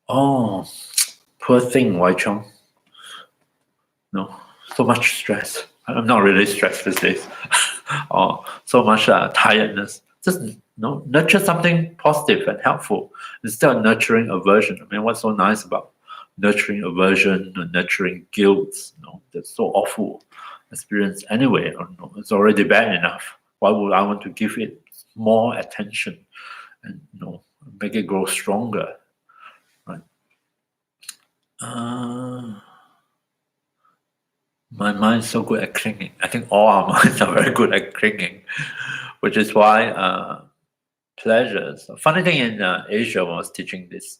oh, poor thing, Wai Chong. So much stress. I'm not really stressed these days. Or so much tiredness. Just nurture something positive and helpful instead of nurturing aversion. I mean, what's so nice about nurturing aversion or nurturing guilt? That's so awful experience anyway. It's already bad enough. Why would I want to give it more attention and make it grow stronger? Right? My mind is so good at clinging. I think all our minds are very good at clinging, which is why pleasures. Funny thing in Asia, when I was teaching this,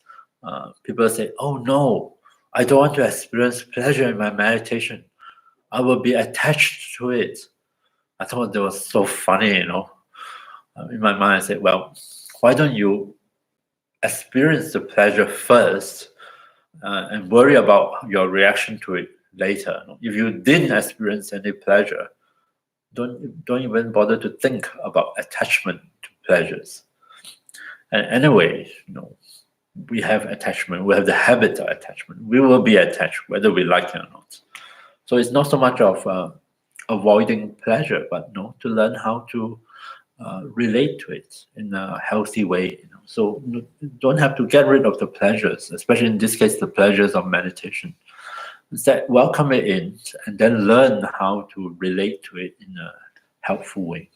people say, "Oh no, I don't want to experience pleasure in my meditation. I will be attached to it." I thought that was so funny, In my mind, I said, "Well, why don't you experience the pleasure first and worry about your reaction to it later? If you didn't experience any pleasure, don't even bother to think about attachment to pleasures." And anyway, we have attachment. We have the habit of attachment. We will be attached whether we like it or not. So it's not so much of avoiding pleasure, but to learn how to relate to it in a healthy way. So don't have to get rid of the pleasures, especially in this case, the pleasures of meditation. Instead, welcome it in and then learn how to relate to it in a helpful way.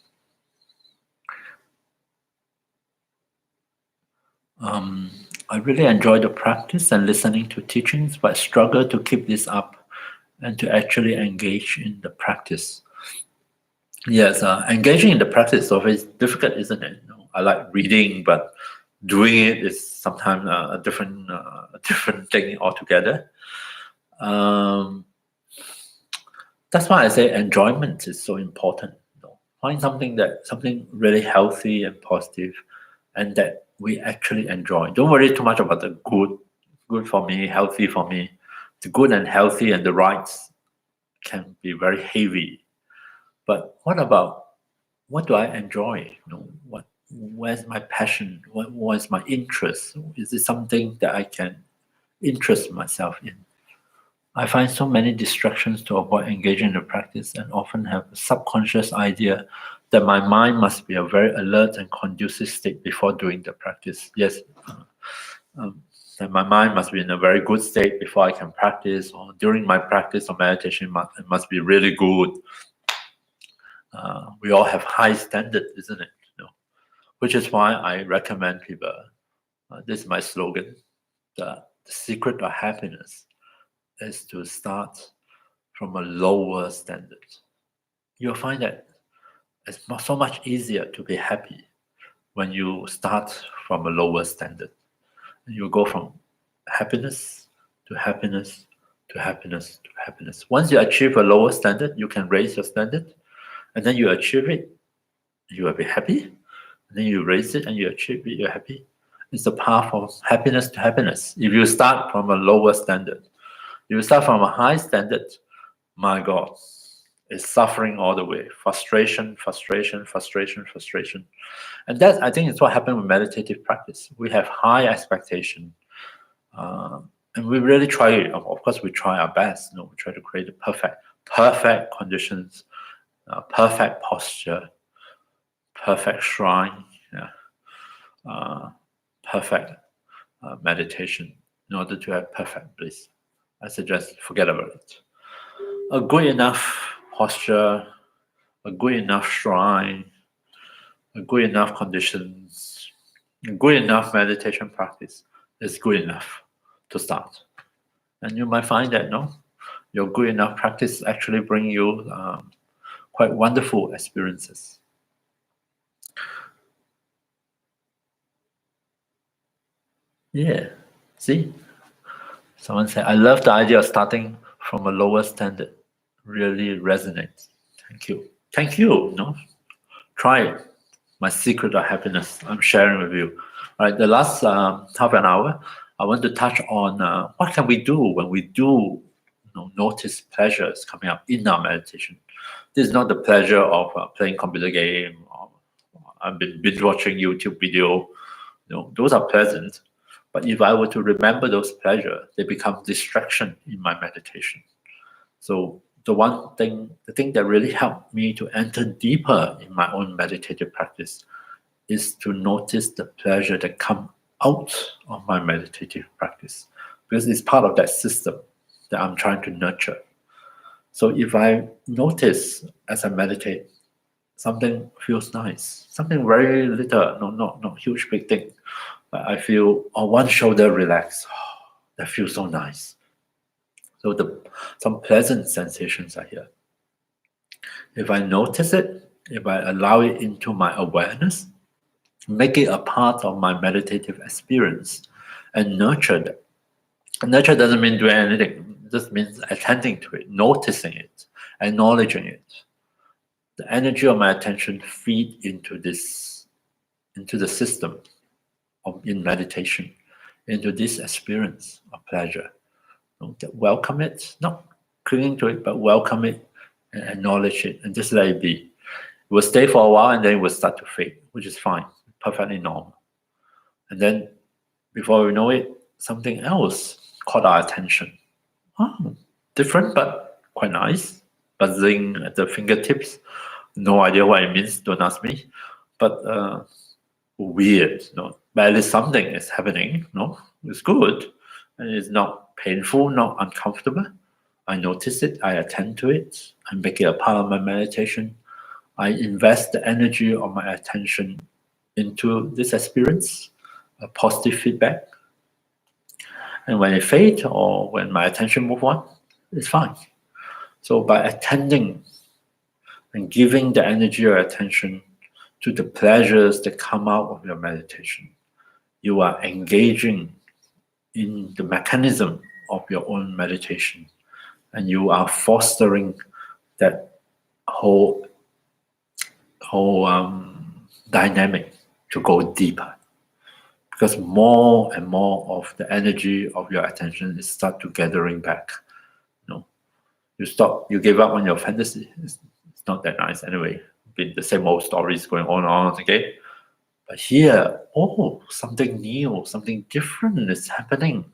I really enjoy the practice and listening to teachings, but struggle to keep this up and to actually engage in the practice. Yes, engaging in the practice is always difficult, isn't it? I like reading, but doing it is sometimes a different thing altogether. That's why I say enjoyment is so important. Find something really healthy and positive, and that we actually enjoy. Don't worry too much about the good for me, healthy for me. The good and healthy and the rights can be very heavy. But what do I enjoy? where's my passion? What is my interest? Is it something that I can interest myself in? I find so many distractions to avoid engaging in the practice, and often have a subconscious idea that my mind must be a very alert and conducive state before doing the practice. Yes, that my mind must be in a very good state before I can practice, or during my practice or meditation, it must be really good. We all have high standards, isn't it? Which is why I recommend people, this is my slogan, the secret of happiness is to start from a lower standard. You'll find that it's so much easier to be happy when you start from a lower standard. You go from happiness to happiness to happiness to happiness. Once you achieve a lower standard, you can raise your standard, and then you achieve it, you will be happy. And then you raise it and you achieve it, you're happy. It's the path of happiness to happiness. If you start from a lower standard, if you start from a high standard, my God, it's suffering all the way. Frustration, frustration, frustration, frustration. And that, I think, is what happened with meditative practice. We have high expectation. And we really try it. Of course, we try our best. We try to create the perfect conditions, perfect posture, perfect shrine, perfect meditation in order to have perfect bliss. I suggest forget about it. A good enough posture, a good enough shrine, a good enough conditions, a good enough meditation practice is good enough to start. And you might find that your good enough practice actually bring you quite wonderful experiences. Yeah, see? Someone said, I love the idea of starting from a lower standard. Really resonates. Thank you. Thank you. Try it. My secret of happiness I'm sharing with you. All right, the last half an hour, I want to touch on what can we do when we do notice pleasures coming up in our meditation. This is not the pleasure of playing computer game, or I've been binge watching YouTube video. Those are pleasant. But if I were to remember those pleasures, they become distraction in my meditation. So the thing that really helped me to enter deeper in my own meditative practice is to notice the pleasure that come out of my meditative practice, because it's part of that system that I'm trying to nurture. So if I notice as I meditate, something feels nice, something very little, not huge, big thing, but I feel one shoulder relax. That feels so nice. So some pleasant sensations are here. If I notice it, if I allow it into my awareness, make it a part of my meditative experience, and nurture it. Nurture doesn't mean doing anything. It just means attending to it, noticing it, acknowledging it. The energy of my attention feed into the system in meditation, into this experience of pleasure. Welcome it, not clinging to it, but welcome it and acknowledge it, and just let it be. It will stay for a while and then it will start to fade, which is fine, perfectly normal. And then before we know it, something else caught our attention. Different, but quite nice. Buzzing at the fingertips. No idea what it means, don't ask me. But weird, but at least something is happening, it's good. And it's not painful, not uncomfortable. I notice it, I attend to it, I make it a part of my meditation. I invest the energy of my attention into this experience, a positive feedback. And when it fades or when my attention moves on, it's fine. So by attending and giving the energy or attention to the pleasures that come out of your meditation, you are engaging in the mechanism of your own meditation, and you are fostering that whole dynamic to go deeper, because more and more of the energy of your attention is start to gathering back. You give up on your fantasy. It's not that nice anyway. Been the same old stories going on, okay? But here, oh, something new, something different is happening.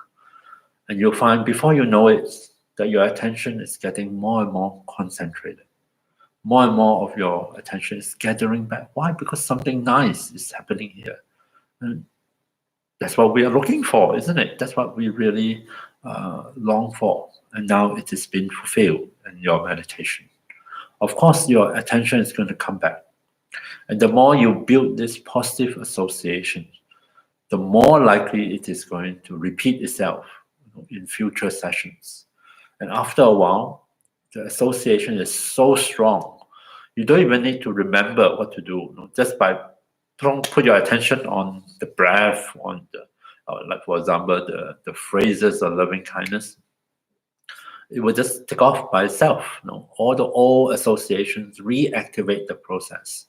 And you'll find before you know it, that your attention is getting more and more concentrated. More and more of your attention is gathering back. Why? Because something nice is happening here. And that's what we are looking for, isn't it? That's what we really long for. And now it has been fulfilled in your meditation. Of course, your attention is going to come back. And the more you build this positive association, the more likely it is going to repeat itself in future sessions. And after a while, the association is so strong, you don't even need to remember what to do. Just by put your attention on the breath, on the, like for example, the phrases of loving kindness, it will just take off by itself. All the old associations reactivate the process,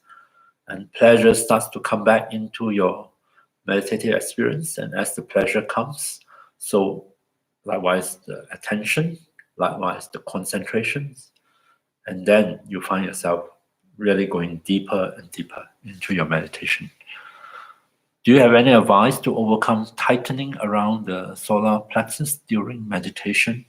and pleasure starts to come back into your meditative experience. And as the pleasure comes, so likewise the attention, likewise the concentrations, and then you find yourself really going deeper and deeper into your meditation. Do you have any advice to overcome tightening around the solar plexus during meditation?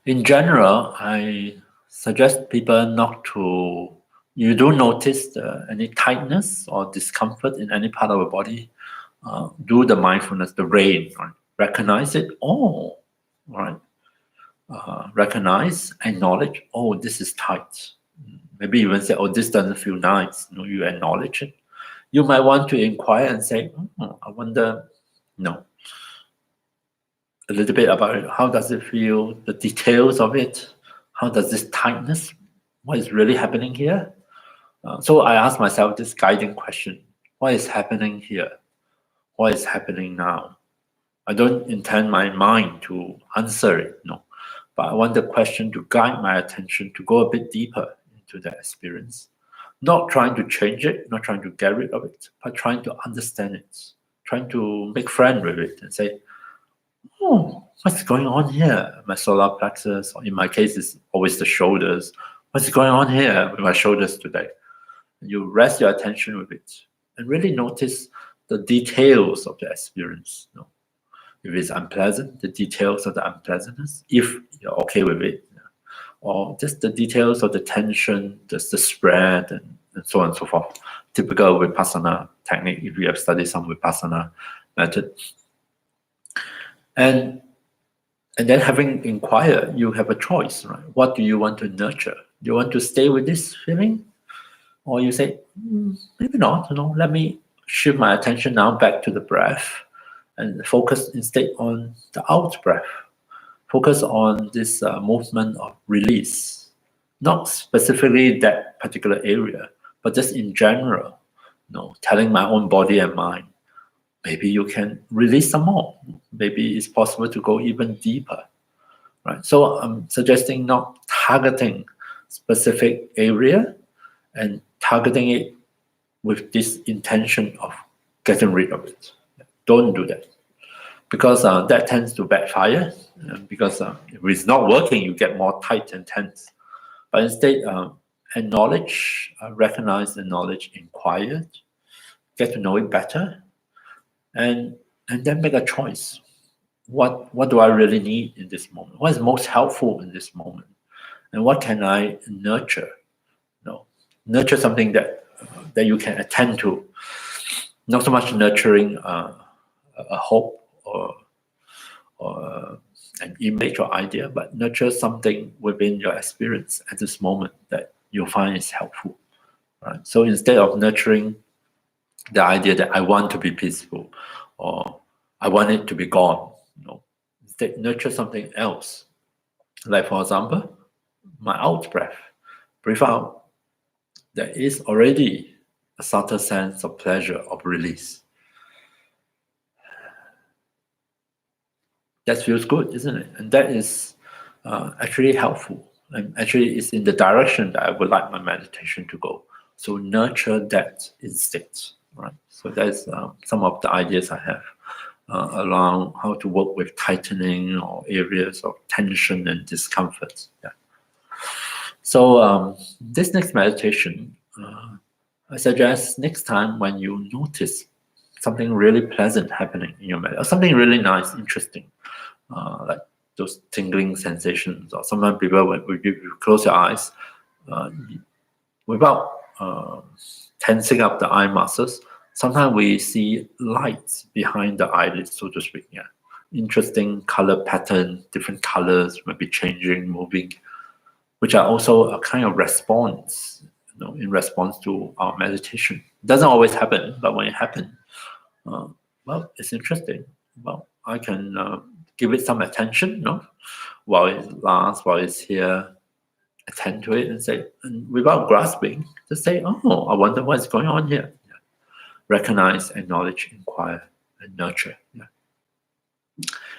In general, I suggest people not to, you do notice any tightness or discomfort in any part of the body, do the mindfulness, the rain, right? Recognize it, oh, right? Recognize, acknowledge, oh, this is tight. Maybe even say, oh, this doesn't feel nice. You acknowledge it. You might want to inquire and say, I wonder, a little bit about it. How does it feel? The details of it. How does this tightness? What is really happening here? So I ask myself this guiding question: what is happening here? What is happening now? I don't intend my mind to answer it, but I want the question to guide my attention to go a bit deeper into that experience. Not trying to change it, not trying to get rid of it, but trying to understand it, trying to make friends with it and say, oh, what's going on here? My solar plexus, or in my case, it's always the shoulders. What's going on here with my shoulders today? You rest your attention with it and really notice the details of the experience. If it's unpleasant, the details of the unpleasantness, if you're okay with it, or just the details of the tension, just the spread, and so on and so forth. Typical Vipassana technique, if you have studied some Vipassana method. And then having inquired, you have a choice, right? What do you want to nurture? Do you want to stay with this feeling? Or you say, maybe not, let me shift my attention now back to the breath and focus instead on the out breath. Focus on this movement of release. Not specifically that particular area, but just in general, telling my own body and mind, maybe you can release some more. Maybe it's possible to go even deeper, right? So I'm suggesting not targeting specific area and targeting it with this intention of getting rid of it. Don't do that, because that tends to backfire. Because if it's not working, you get more tight and tense. But instead, acknowledge, recognize the knowledge, inquire, get to know it better, and then make a choice. What do I really need in this moment? What is most helpful in this moment? And what can I nurture? Nurture something that you can attend to. Not so much nurturing a hope or an image or idea, but nurture something within your experience at this moment that you find is helpful. Right? So instead of nurturing the idea that I want to be peaceful or I want it to be gone, instead nurture something else. Like for example, my out breath. Breathe out. There is already a subtle sense of pleasure, of release. That feels good, isn't it? And that is actually helpful. And actually, it's in the direction that I would like my meditation to go. So nurture that instinct, right? So that's some of the ideas I have around how to work with tightening or areas of tension and discomfort. Yeah. So this next meditation, I suggest next time when you notice something really pleasant happening in your meditation, or something really nice, interesting, like those tingling sensations, or sometimes people, when you close your eyes, without tensing up the eye muscles, sometimes we see lights behind the eyelids, so to speak. Yeah, interesting color pattern, different colors might be changing, moving, which are also a kind of response, in response to our meditation. It doesn't always happen, but when it happens, well, it's interesting. Well, I can give it some attention, while it lasts, while it's here, attend to it and say, and without grasping, just say, oh, I wonder what's going on here. Yeah. Recognize, acknowledge, inquire, and nurture. Yeah.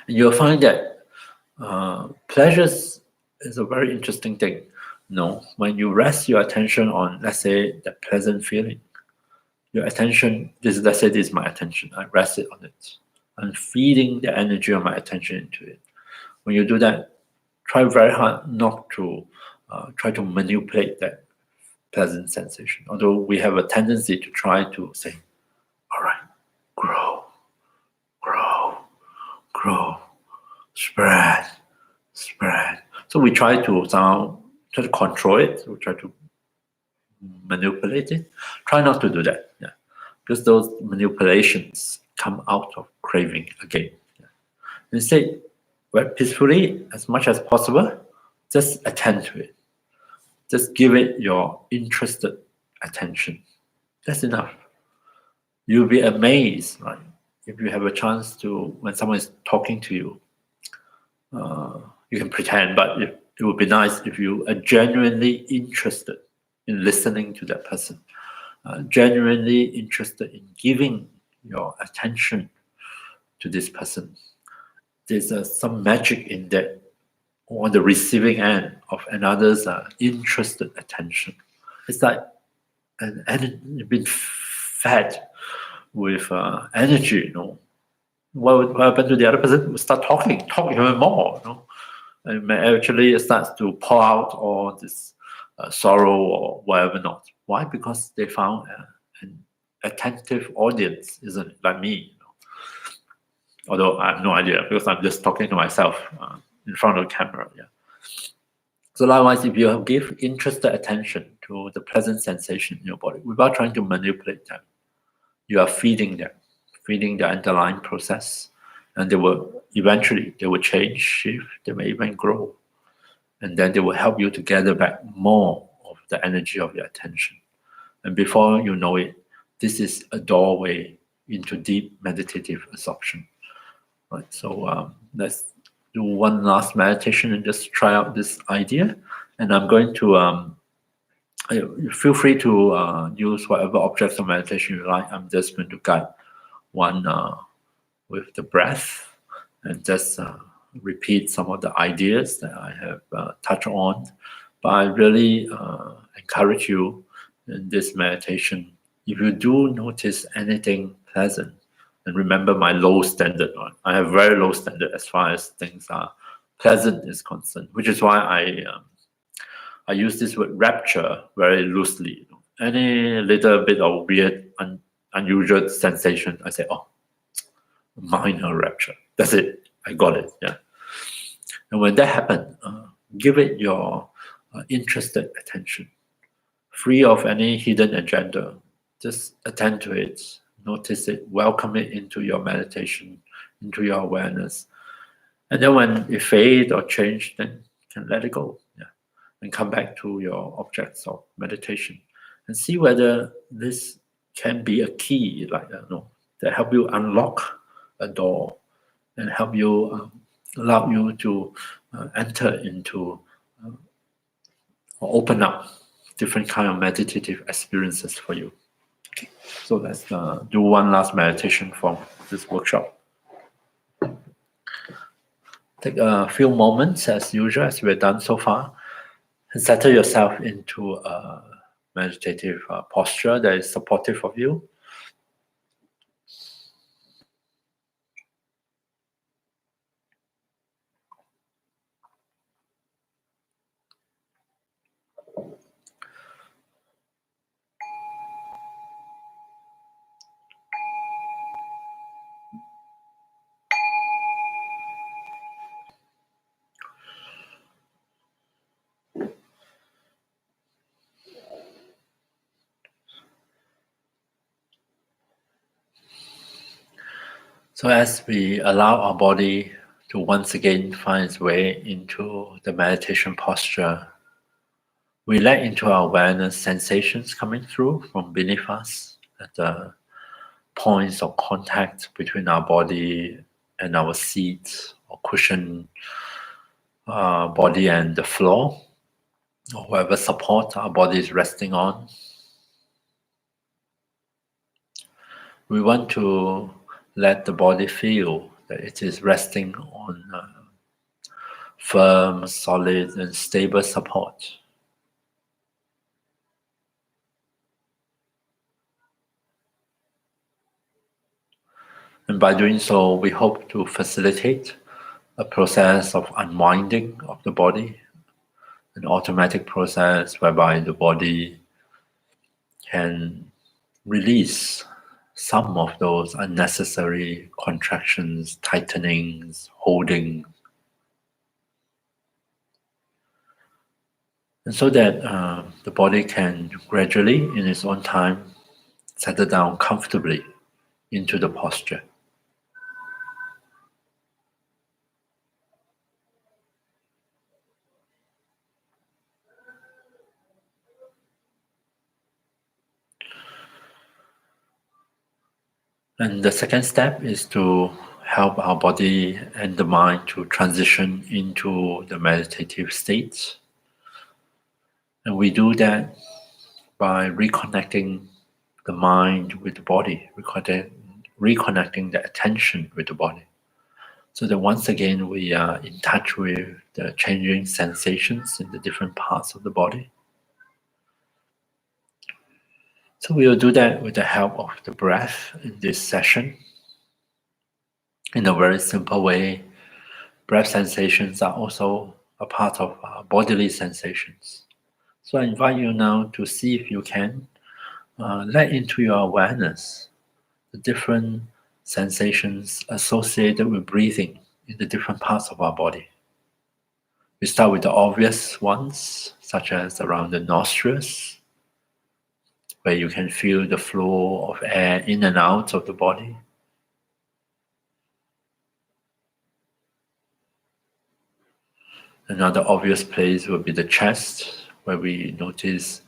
And you'll find that pleasures is a very interesting thing. When you rest your attention on, let's say, the pleasant feeling, your attention, let's say this is my attention, I rest it on it. I'm feeding the energy of my attention into it. When you do that, try very hard not to try to manipulate that pleasant sensation. Although we have a tendency to try to say, all right, grow, grow, grow, spread, spread. So we try to control it, we try to manipulate it. Try not to do that, yeah, because those manipulations come out of craving again. Yeah. Instead, very peacefully, as much as possible, just attend to it. Just give it your interested attention. That's enough. You'll be amazed, right? If you have a chance to, when someone is talking to you, you can pretend, but it would be nice if you are genuinely interested in listening to that person, genuinely interested in giving your attention to this person. There's some magic in that, on the receiving end of another's interested attention. It's like you've been fed with energy, What happened to the other person? We start talk even more, and actually it starts to pour out all this sorrow or whatever not. Why? Because they found an attentive audience, isn't it? Like me, although I have no idea because I'm just talking to myself in front of the camera. Yeah. So likewise, if you give interested attention to the pleasant sensation in your body without trying to manipulate them, you are feeding them, feeding the underlying process, and they will change, shift, they may even grow, and then they will help you to gather back more of the energy of your attention. And before you know it, this is a doorway into deep meditative absorption. Right. So let's do one last meditation and just try out this idea. And I'm going to feel free to use whatever objects of meditation you like. I'm just going to guide one with the breath and just repeat some of the ideas that I have touched on. But I really encourage you in this meditation, if you do notice anything pleasant, and remember my low standard. I have very low standard as far as things are pleasant is concerned, which is why I use this word rapture very loosely. Any little bit of weird, unusual sensation, I say, oh, minor rapture. That's it. I got it. Yeah. And when that happens, give it your interested attention, free of any hidden agenda. Just attend to it. Notice it, welcome it into your meditation, into your awareness. And then when it fades or changes, then you can let it go. Yeah. And come back to your objects of meditation and see whether this can be a key, that help you unlock a door and help you, allow you to enter into or open up different kind of meditative experiences for you. Okay. So let's do one last meditation from this workshop. Take a few moments as usual, as we've done so far, and settle yourself into a meditative posture that is supportive of you. So as we allow our body to once again find its way into the meditation posture, we let into our awareness sensations coming through from beneath us at the points of contact between our body and our seat or cushion, body and the floor, or whatever support our body is resting on. We want to let the body feel that it is resting on firm, solid, and stable support. And by doing so, we hope to facilitate a process of unwinding of the body, an automatic process whereby the body can release some of those unnecessary contractions, tightenings, holding, and so that the body can gradually, in its own time, settle down comfortably into the posture. And the second step is to help our body and the mind to transition into the meditative state. And we do that by reconnecting the mind with the body, reconnecting the attention with the body. So that once again we are in touch with the changing sensations in the different parts of the body. So we will do that with the help of the breath in this session. In a very simple way, breath sensations are also a part of bodily sensations. So I invite you now to see if you can let into your awareness the different sensations associated with breathing in the different parts of our body. We start with the obvious ones, such as around the nostrils, where you can feel the flow of air in and out of the body. Another obvious place would be the chest, where we notice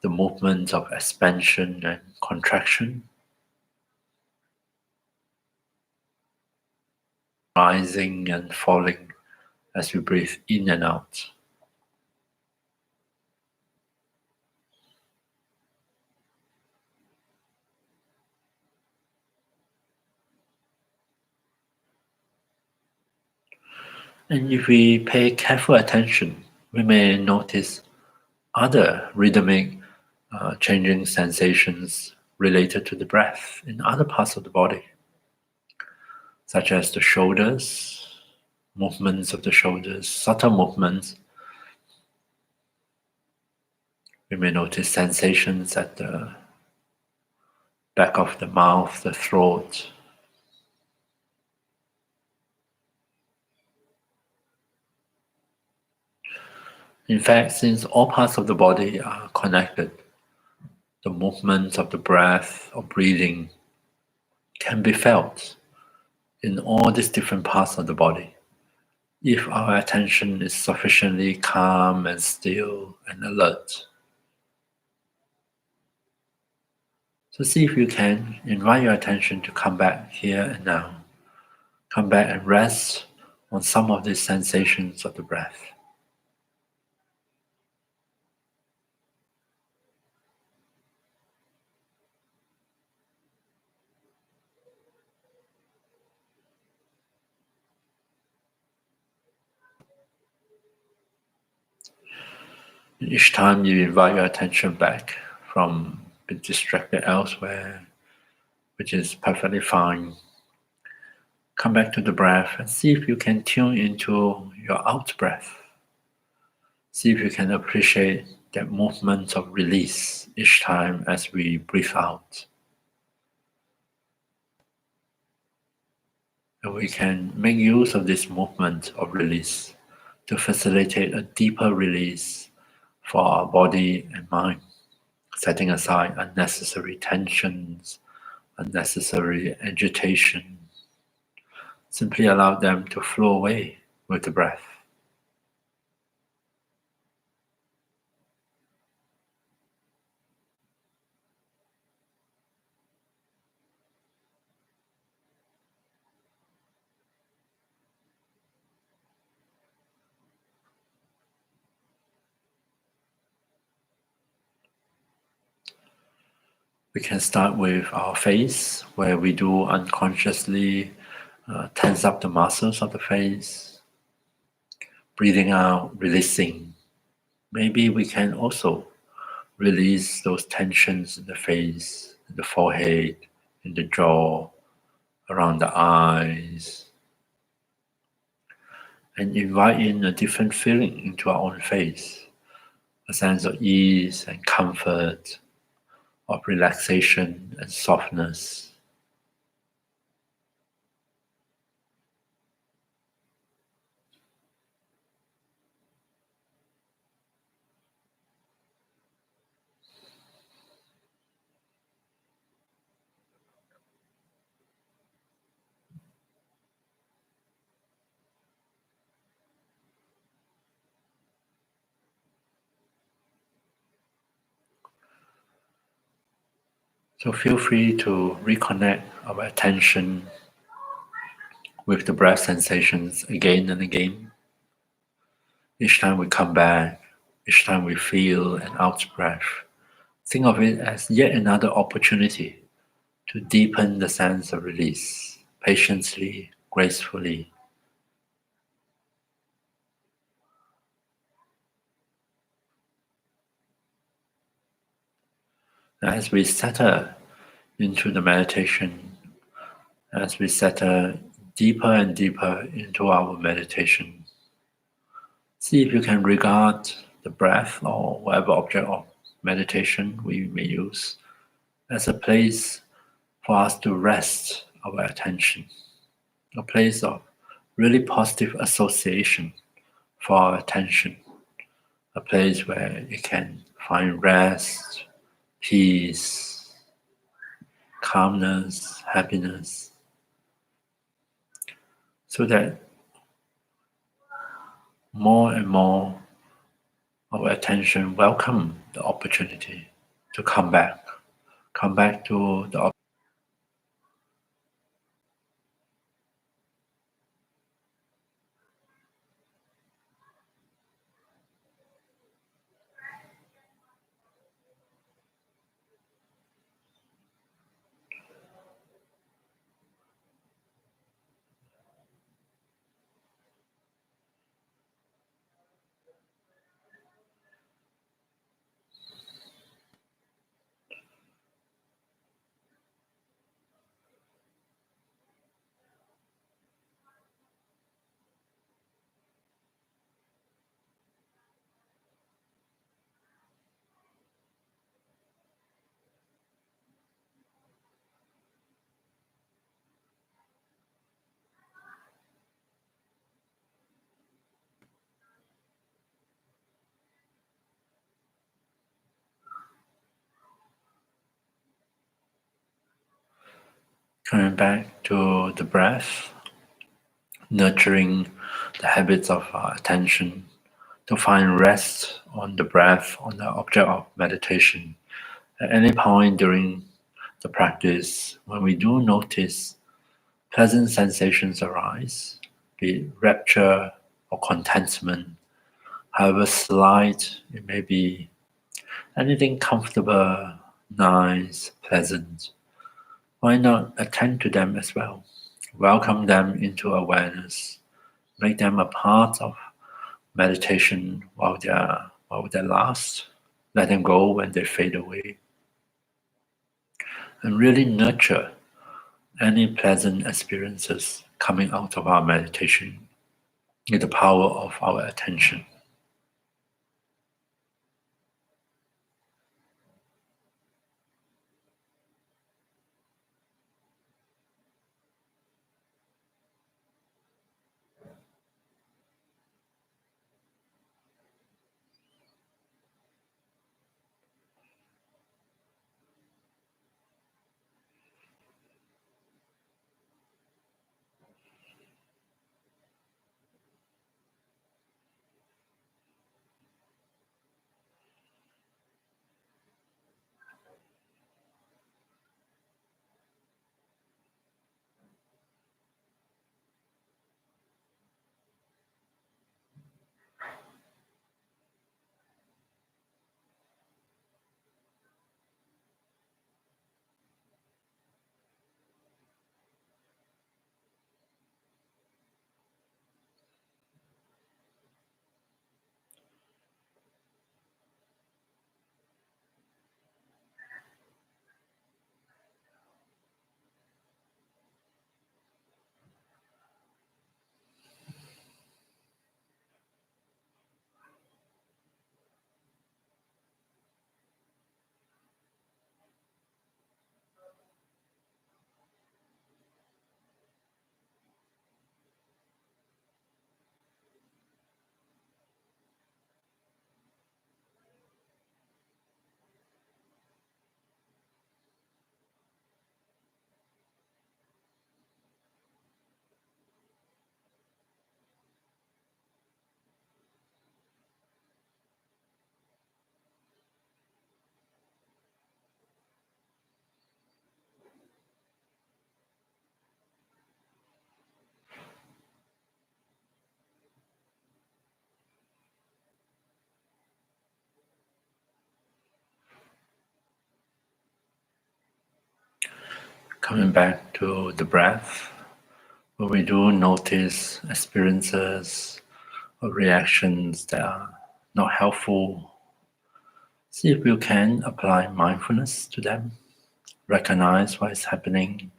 the movement of expansion and contraction, rising and falling as we breathe in and out. And if we pay careful attention, we may notice other rhythmic changing sensations related to the breath in other parts of the body, such as the shoulders, movements of the shoulders, subtle movements. We may notice sensations at the back of the mouth, the throat. In fact, since all parts of the body are connected, the movements of the breath or breathing can be felt in all these different parts of the body if our attention is sufficiently calm and still and alert. So see if you can invite your attention to come back here and now. Come back and rest on some of these sensations of the breath. And each time you invite your attention back from being distracted elsewhere, which is perfectly fine, come back to the breath and see if you can tune into your out breath. See if you can appreciate that movement of release each time as we breathe out. And we can make use of this movement of release to facilitate a deeper release for our body and mind, setting aside unnecessary tensions, unnecessary agitation. Simply allow them to flow away with the breath. We can start with our face, where we do unconsciously tense up the muscles of the face, breathing out, releasing. Maybe we can also release those tensions in the face, in the forehead, in the jaw, around the eyes, and invite in a different feeling into our own face, a sense of ease and comfort, of relaxation and softness. So feel free to reconnect our attention with the breath sensations again and again. Each time we come back, each time we feel an out breath, think of it as yet another opportunity to deepen the sense of release, patiently, gracefully. As we settle into the meditation, as we settle deeper and deeper into our meditation, see if you can regard the breath or whatever object of meditation we may use as a place for us to rest our attention, a place of really positive association for our attention, a place where it can find rest, peace, calmness, happiness, so that more and more our attention welcome the opportunity to come back to the coming back to the breath, nurturing the habits of our attention to find rest on the breath, on the object of meditation. At any point during the practice, when we do notice pleasant sensations arise, be it rapture or contentment, however slight it may be, anything comfortable, nice, pleasant, why not attend to them as well? Welcome them into awareness, make them a part of meditation while they last. Let them go when they fade away. And really nurture any pleasant experiences coming out of our meditation with the power of our attention. Coming back to the breath, where we do notice experiences or reactions that are not helpful, see if you can apply mindfulness to them, recognize what is happening,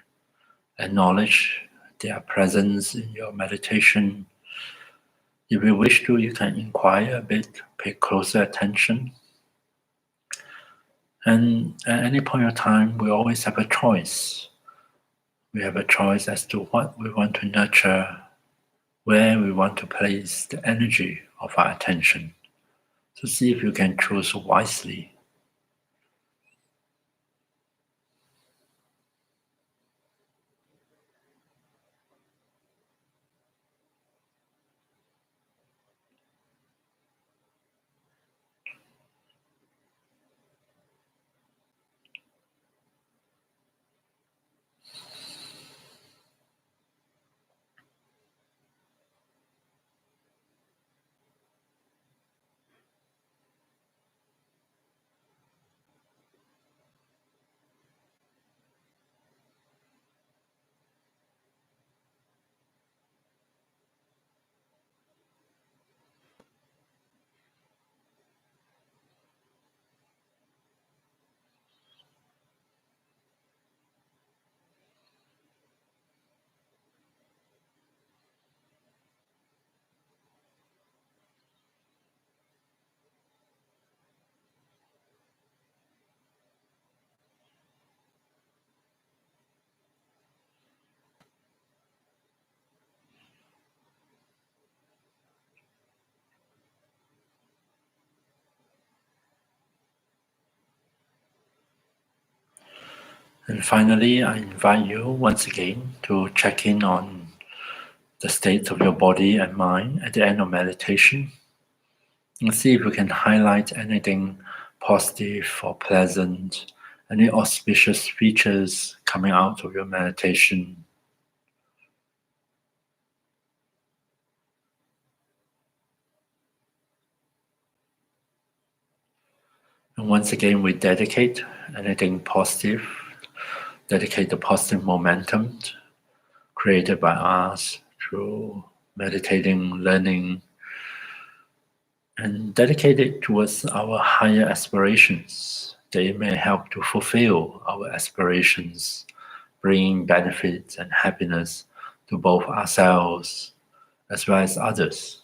acknowledge their presence in your meditation. If you wish to, you can inquire a bit, pay closer attention. And at any point of time, we always have a choice. We have a choice as to what we want to nurture, where we want to place the energy of our attention. So see if you can choose wisely. And finally, I invite you once again to check in on the state of your body and mind at the end of meditation, and see if you can highlight anything positive or pleasant, any auspicious features coming out of your meditation. And once again, we dedicate anything positive, dedicate the positive momentum created by us through meditating, learning, and dedicate it towards our higher aspirations. They may help to fulfill our aspirations, bringing benefits and happiness to both ourselves as well as others.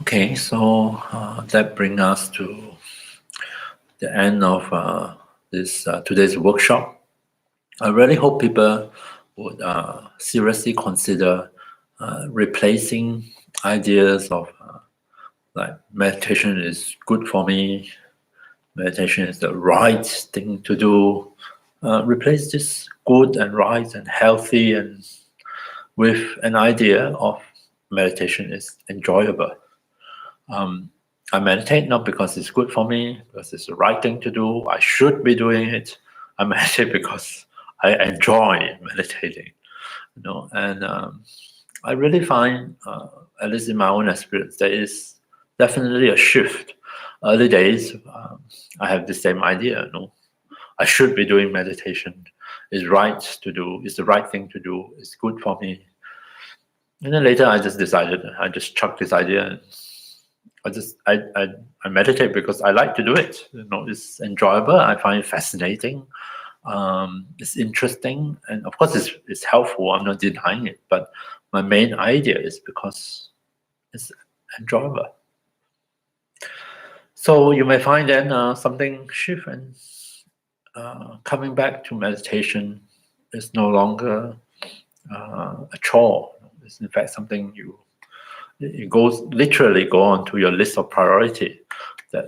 Okay, so that brings us to the end of this today's workshop. I really hope people would seriously consider replacing ideas of like meditation is good for me, meditation is the right thing to do. Replace this good and right and healthy and with an idea of meditation is enjoyable. I meditate not because it's good for me, because it's the right thing to do. I should be doing it. I meditate because I enjoy meditating, And I really find, at least in my own experience, there is definitely a shift. Early days, I have the same idea. I should be doing meditation. It's right to do. It's the right thing to do. It's good for me. And then later, I just chucked this idea. And I meditate because I like to do it. It's enjoyable. I find it fascinating. It's interesting, and of course, it's helpful. I'm not denying it, but my main idea is because it's enjoyable. So you may find then something shift, and coming back to meditation is no longer a chore. It's in fact something it goes literally go on to your list of priority. that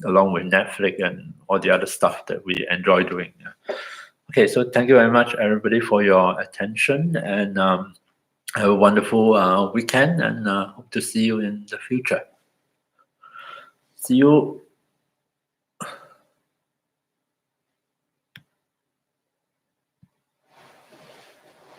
along with Netflix and all the other stuff that we enjoy doing. Okay, so thank you very much, everybody, for your attention, and have a wonderful weekend, and hope to see you in the future. See you.